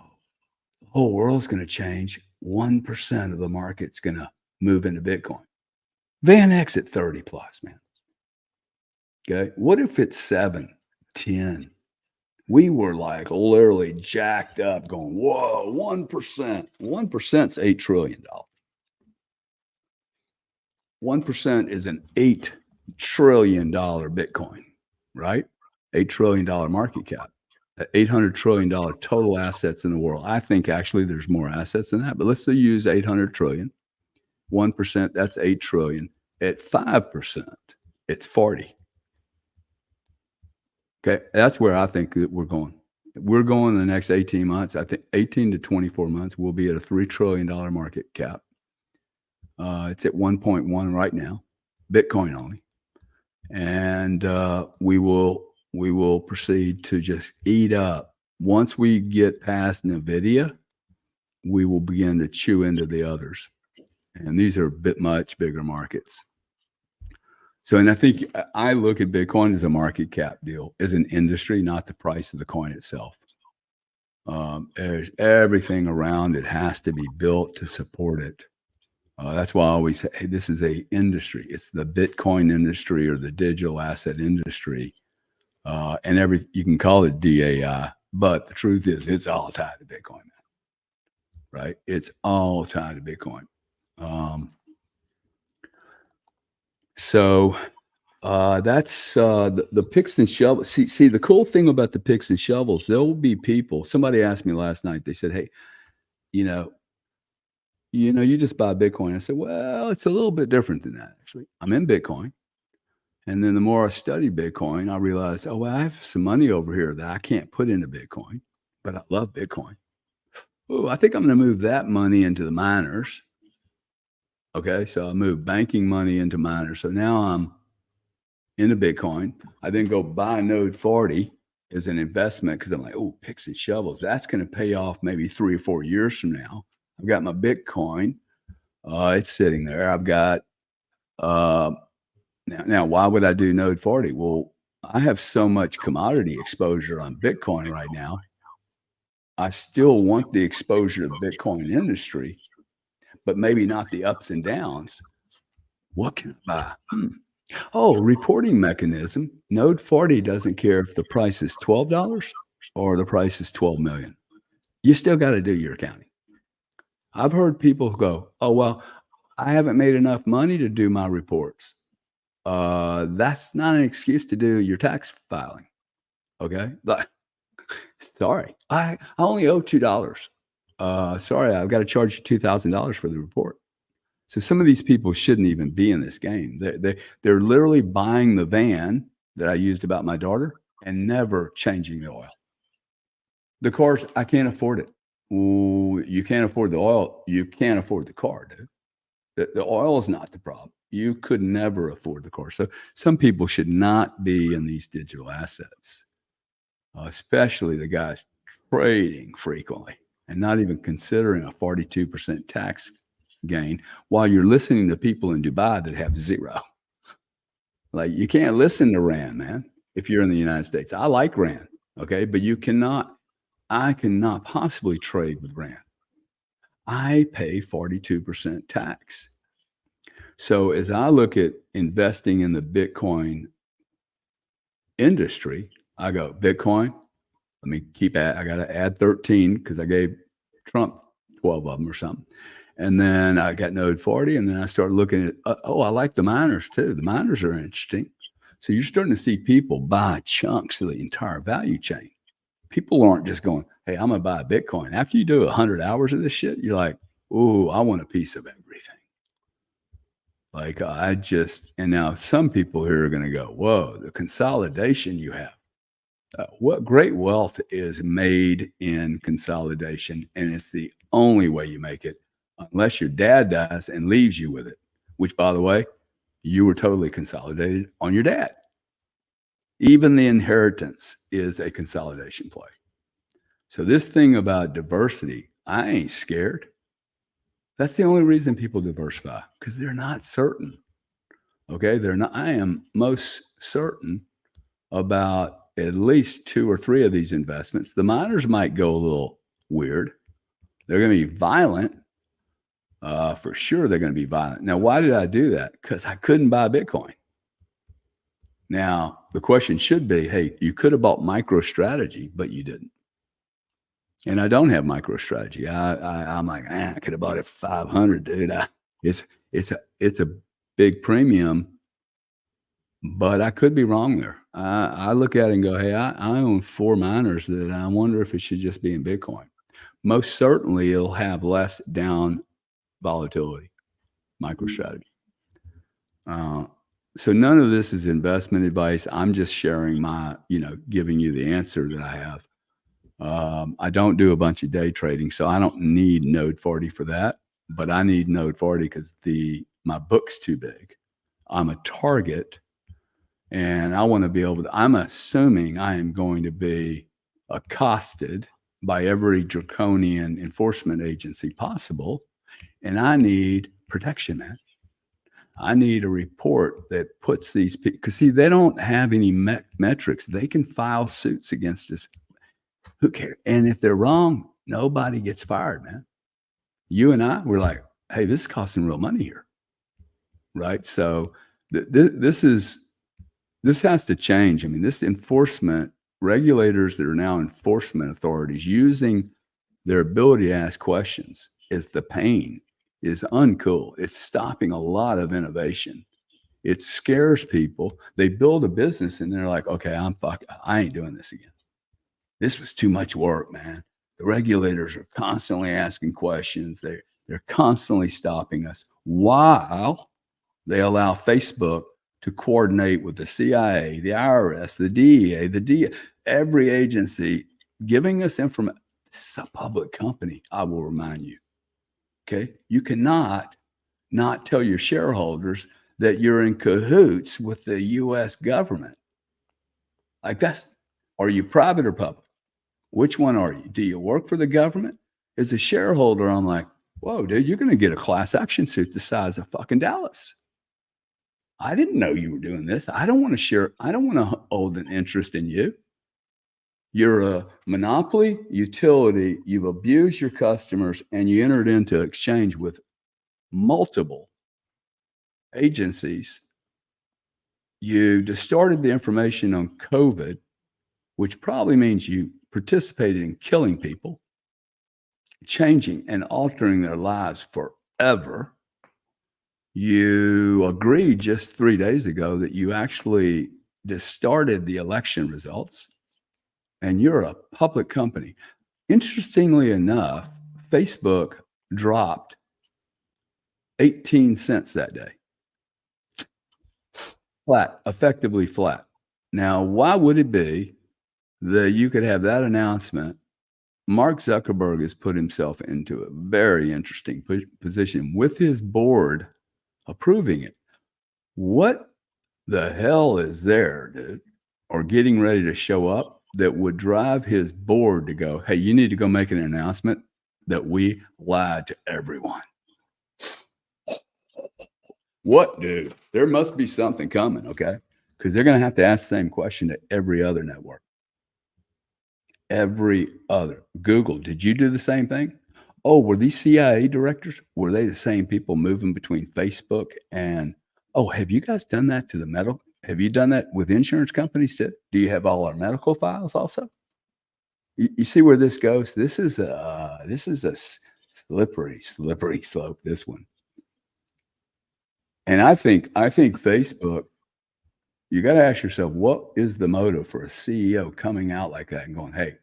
Speaker 4: the whole world's going to change. 1% of the market's going to move into Bitcoin. Van Eck's at 30 plus, man. Okay. What if it's 7, 10? We were like literally jacked up going, whoa, 1%. 1%'s $8 trillion. 1% is an $8 trillion Bitcoin, right? $8 trillion market cap, $800 trillion total assets in the world. I think actually there's more assets than that, but let's use 800 trillion. 1%, that's 8 trillion. At 5%, it's 40. Okay, that's where I think that we're going. We're going in the next 18 months. I think 18 to 24 months, we'll be at a $3 trillion market cap. It's at 1.1 right now, Bitcoin only. And we will proceed to just eat up. Once we get past NVIDIA, we will begin to chew into the others. And these are much bigger markets. So, and I think I look at Bitcoin as a market cap deal, as an industry, not the price of the coin itself. There's everything around it has to be built to support it. That's why I always say, hey, this is a industry. It's the Bitcoin industry or the digital asset industry. And you can call it DAI, but the truth is it's all tied to Bitcoin, man. Right? It's all tied to Bitcoin. So that's the picks and shovels. See, the cool thing about the picks and shovels, there will be people. Somebody asked me last night. They said, "Hey, you just buy Bitcoin." I said, "Well, it's a little bit different than that. Actually, I'm in Bitcoin, and then the more I study Bitcoin, I realized, oh, well, I have some money over here that I can't put into Bitcoin, but I love Bitcoin. Oh, I think I'm going to move that money into the miners." Okay, so I moved banking money into miners. So now I'm into Bitcoin. I then go buy Node 40 as an investment because I'm like, oh, picks and shovels. That's going to pay off maybe 3 or 4 years from now. I've got my Bitcoin. It's sitting there. I've got now. Why would I do Node 40? Well, I have so much commodity exposure on Bitcoin right now. I still want the exposure to the Bitcoin industry, but maybe not the ups and downs. What can I buy? Oh, reporting mechanism. Node 40 doesn't care if the price is $12 or the price is 12 million. You still got to do your accounting. I've heard people go, oh, well, I haven't made enough money to do my reports. That's not an excuse to do your tax filing. Okay. But sorry, I only owe $2. Sorry, I've got to charge you $2,000 for the report. So some of these people shouldn't even be in this game. They're literally buying the van that I used about my daughter and never changing the oil. The cars, I can't afford it. Ooh, you can't afford the oil. You can't afford the car, dude. The oil is not the problem. You could never afford the car. So some people should not be in these digital assets, especially the guys trading frequently and not even considering a 42% tax gain while you're listening to people in Dubai that have zero. Like, you can't listen to Rand, man, if you're in the United States. I like Rand, okay? But I cannot possibly trade with Rand. I pay 42% tax. So as I look at investing in the Bitcoin industry, I go, Bitcoin, let me I got to add 13 because I gave Trump 12 of them or something. And then I got Node 40, and then I started looking at, I like the miners too. The miners are interesting. So you're starting to see people buy chunks of the entire value chain. People aren't just going, hey, I'm going to buy a Bitcoin. After you do 100 hours of this shit, you're like, ooh, I want a piece of everything. Like and now some people here are going to go, whoa, the consolidation you have. What great wealth is made in consolidation, and it's the only way you make it, unless your dad dies and leaves you with it, which, by the way, you were totally consolidated on your dad. Even the inheritance is a consolidation play. So this thing about diversity, I ain't scared. That's the only reason people diversify, because they're not certain. Okay, I am most certain about at least 2 or 3 of these investments. The miners might go a little weird. They're going to be violent. For sure, they're going to be violent. Now, why did I do that? Because I couldn't buy Bitcoin. Now, the question should be, hey, you could have bought MicroStrategy, but you didn't. And I don't have MicroStrategy. I'm like, I could have bought it for 500, dude. It's a big premium, but I could be wrong there. I look at it and go, hey, I own 4 miners that I wonder if it should just be in Bitcoin. Most certainly, it'll have less down volatility, MicroStrategy. So none of this is investment advice. I'm just sharing giving you the answer that I have. I don't do a bunch of day trading, so I don't need Node 40 for that, but I need Node 40 because my book's too big. I'm a target, and I want to be able to, I'm assuming I am going to be accosted by every draconian enforcement agency possible, and I need protection, man. I need a report that puts these people, because see, they don't have any metrics. They can file suits against us. Who cares? And if they're wrong, nobody gets fired, man. You and I, we're like, hey, this is costing real money here, right? So this has to change. I mean, this enforcement, regulators that are now enforcement authorities using their ability to ask questions is the pain, is uncool. It's stopping a lot of innovation. It scares people. They build a business and they're like, okay, I ain't doing this again. This was too much work, man. The regulators are constantly asking questions. They're constantly stopping us while they allow Facebook to coordinate with the CIA, the IRS, the DEA, every agency giving us information. This is a public company, I will remind you. Okay? You cannot not tell your shareholders that you're in cahoots with the U.S. government. Like are you private or public? Which one are you? Do you work for the government? As a shareholder, I'm like, whoa, dude, you're going to get a class action suit the size of fucking Dallas. I didn't know you were doing this. I don't want to share. I don't want to hold an interest in you. You're a monopoly utility. You've abused your customers and you entered into exchange with multiple agencies, you distorted the information on COVID, which probably means you participated in killing people, changing and altering their lives forever. You agreed just 3 days ago that you actually distorted the election results, and you're a public company. Interestingly enough, Facebook dropped 18 cents that day. Flat, effectively flat. Now, why would it be that you could have that announcement? Mark Zuckerberg has put himself into a very interesting position with his board approving it. What the hell is there, dude, or getting ready to show up that would drive his board to go, hey, you need to go make an announcement that we lied to everyone? What, dude? There must be something coming, okay? Because they're going to have to ask the same question to every other network. Every other. Google, did you do the same thing? Oh, were these CIA directors? Were they the same people moving between Facebook and, oh, have you guys done that to the medical? Have you done that with insurance companies too? Do you have all our medical files also? You see where this goes? This is a slippery slope, this one. And I think Facebook, you got to ask yourself, what is the motive for a CEO coming out like that and going, hey,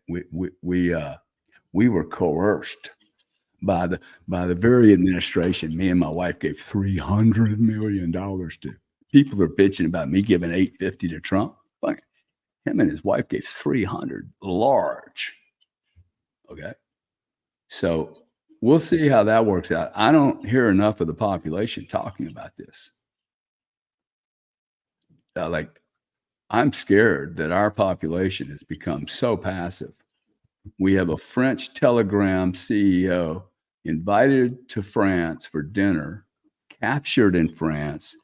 Speaker 4: we were coerced by the very administration me and my wife gave $300 million to. People are bitching about me giving $850 to Trump. But him and his wife gave 300 large. Okay. So we'll see how that works out. I don't hear enough of the population talking about this. I'm scared that our population has become so passive. We have a French Telegram CEO invited to France for dinner, captured in France,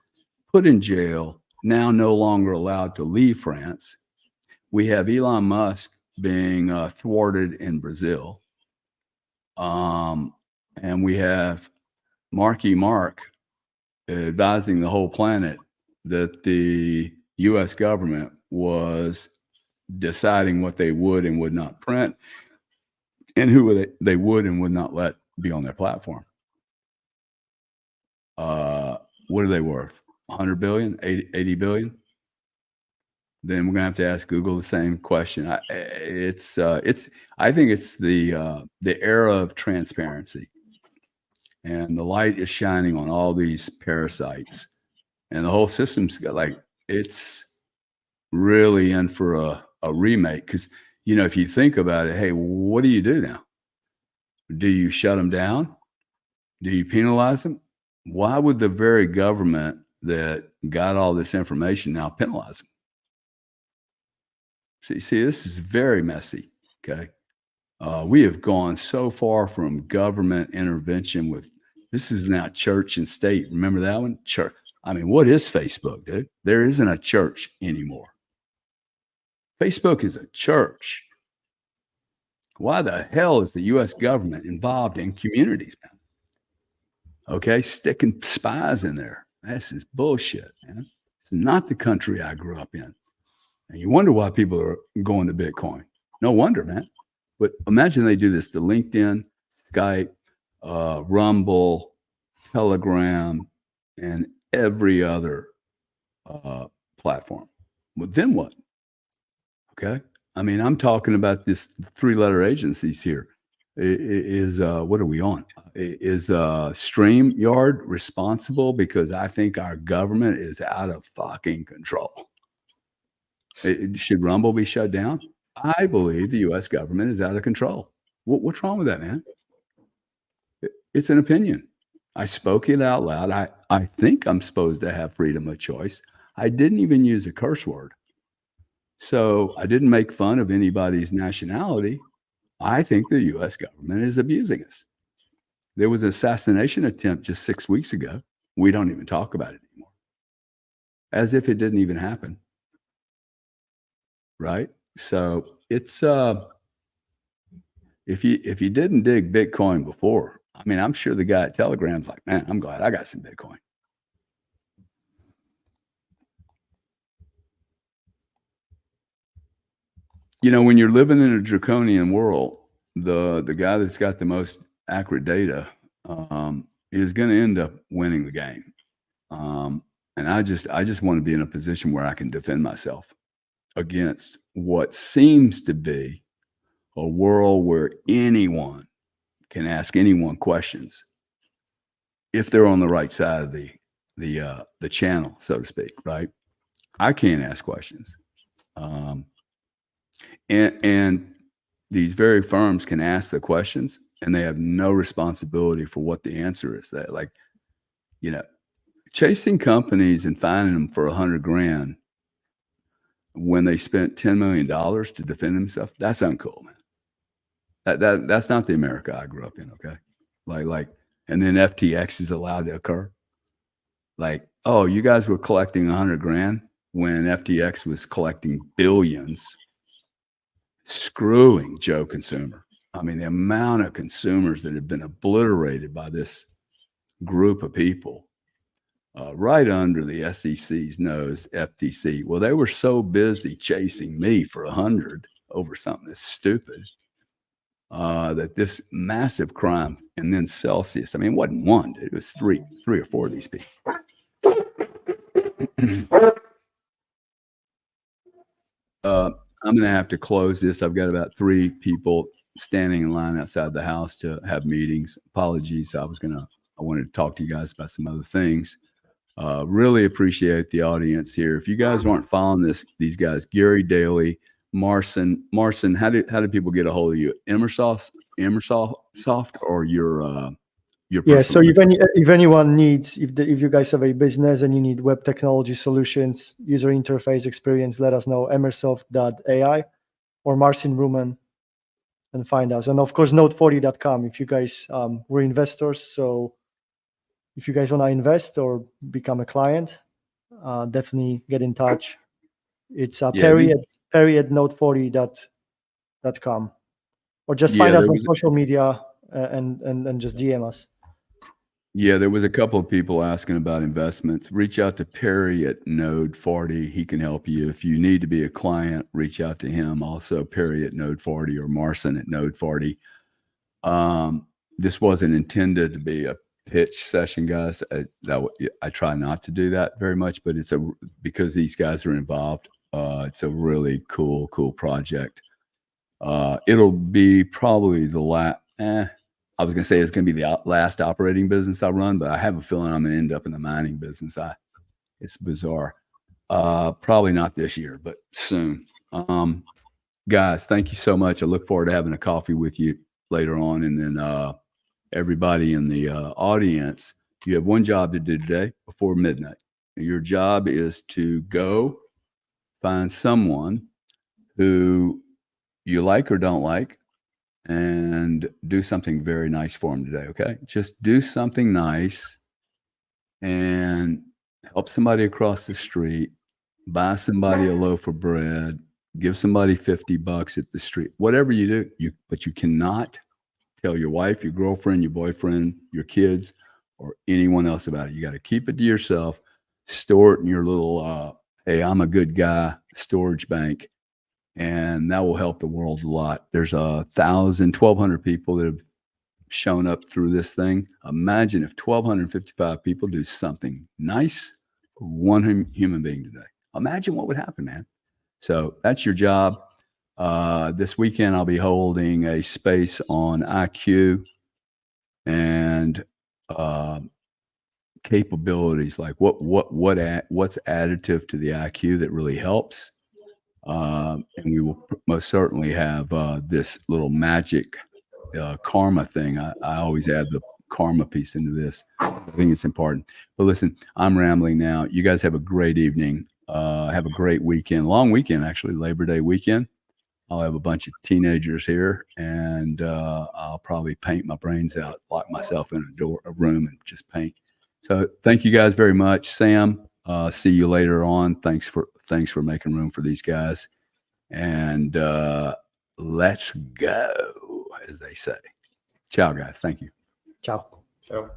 Speaker 4: put in jail, now no longer allowed to leave France. We have Elon Musk being thwarted in Brazil. And we have Marky Mark advising the whole planet that the U.S. government was deciding what they would and would not print and who they would and would not let be on their platform. What are they worth? 100 billion, 80 billion? Then we're gonna have to ask Google the same question. I think it's the era of transparency, and the light is shining on all these parasites, and the whole system's it's really in for a remake. Because if you think about it, hey, what do you do now? Do you shut them down? Do you penalize them? Why would the very government that got all this information now penalize them? See, this is very messy. Okay, we have gone so far from government intervention this is now church and state. Remember that one? Church. I mean, what is Facebook, dude? There isn't a church anymore. Facebook is a church. Why the hell is the U.S. government involved in communities, man? Okay, sticking spies in there. This is bullshit, man. It's not the country I grew up in. And you wonder why people are going to Bitcoin. No wonder, man. But imagine they do this to LinkedIn, Skype, Rumble, Telegram, and every other platform. Well, then what? Okay. I mean, I'm talking about this 3-letter agencies here. What are we on? Is StreamYard responsible? Because I think our government is out of fucking control. Should Rumble be shut down? I believe the U.S. government is out of control. What's wrong with that, man? It's an opinion. I spoke it out loud. I think I'm supposed to have freedom of choice. I didn't even use a curse word. So I didn't make fun of anybody's nationality. I think the U.S. government is abusing us. There was an assassination attempt just 6 weeks ago. We don't even talk about it anymore. As if it didn't even happen. Right? So it's if you didn't dig Bitcoin before, I mean, I'm sure the guy at Telegram's like, man, I'm glad I got some Bitcoin. when you're living in a draconian world, the guy that's got the most accurate data is going to end up winning the game. And I just want to be in a position where I can defend myself against what seems to be a world where anyone can ask anyone questions if they're on the right side of the channel, so to speak, right? I can't ask questions. And these very firms can ask the questions and they have no responsibility for what the answer is. That, like, chasing companies and finding them for $100,000 when they spent $10 million to defend themselves, that's uncool, man. That's not the America I grew up in. Okay. And then FTX is allowed to occur. Like, oh, you guys were collecting $100,000 when FTX was collecting billions, screwing Joe Consumer. I mean, the amount of consumers that have been obliterated by this group of people, right under the SEC's nose, FTC. Well, they were so busy chasing me for 100 over something that's stupid, that this massive crime, and then Celsius, I mean, it wasn't one, it was three or four of these people. I'm going to have to close this. I've got about 3 people standing in line outside the house to have meetings. Apologies. I wanted to talk to you guys about some other things. Really appreciate the audience here. If you guys aren't following these guys, Gary Daly, Marcin, how do people get a hold of you? Emersoft or your
Speaker 3: Yeah, so if anyone needs, if you guys have a business and you need web technology solutions, user interface experience, let us know, emersoft.ai or Marcin Ruman, and find us. And of course, note40.com if you guys, we're investors. So if you guys want to invest or become a client, definitely get in touch. It's Perry at note40.com, or just find us on social media and just DM us.
Speaker 4: Yeah, there was a couple of people asking about investments. Reach out to Perry at Node40. He can help you. If you need to be a client, reach out to him. Also, Perry at Node40 or Marcin at Node40. This wasn't intended to be a pitch session, guys. I try not to do that very much, but because these guys are involved. It's a really cool project. It'll be probably the last. I was going to say it's going to be the last operating business I run, but I have a feeling I'm going to end up in the mining business. It's bizarre. Probably not this year, but soon. Guys, thank you so much. I look forward to having a coffee with you later on. And then everybody in the audience, you have one job to do today before midnight. Your job is to go find someone who you like or don't like, and do something very nice for them today. Okay. Just do something nice and help somebody across the street, buy somebody a loaf of bread, give somebody $50 at the street, whatever you do, but you cannot tell your wife, your girlfriend, your boyfriend, your kids, or anyone else about it. You got to keep it to yourself, store it in your little, hey, I'm a good guy storage bank. And that will help the world a lot. There's 1,200 people that have shown up through this thing. Imagine if 1,255 people do something nice for one human being today. Imagine what would happen, man. So that's your job. This weekend, I'll be holding a space on IQ and capabilities, like what's additive to the IQ that really helps. And we will most certainly have this little magic karma thing. I always add the karma piece into this. I think it's important. But listen, I'm rambling now. You guys have a great evening. Have a great weekend. Long weekend, actually, Labor Day weekend. I'll have a bunch of teenagers here, and I'll probably paint my brains out, lock myself in a room, and just paint. So thank you guys very much. Sam, see you later on. Thanks for making room for these guys. And let's go, as they say. Ciao, guys. Thank you.
Speaker 3: Ciao.
Speaker 2: Ciao.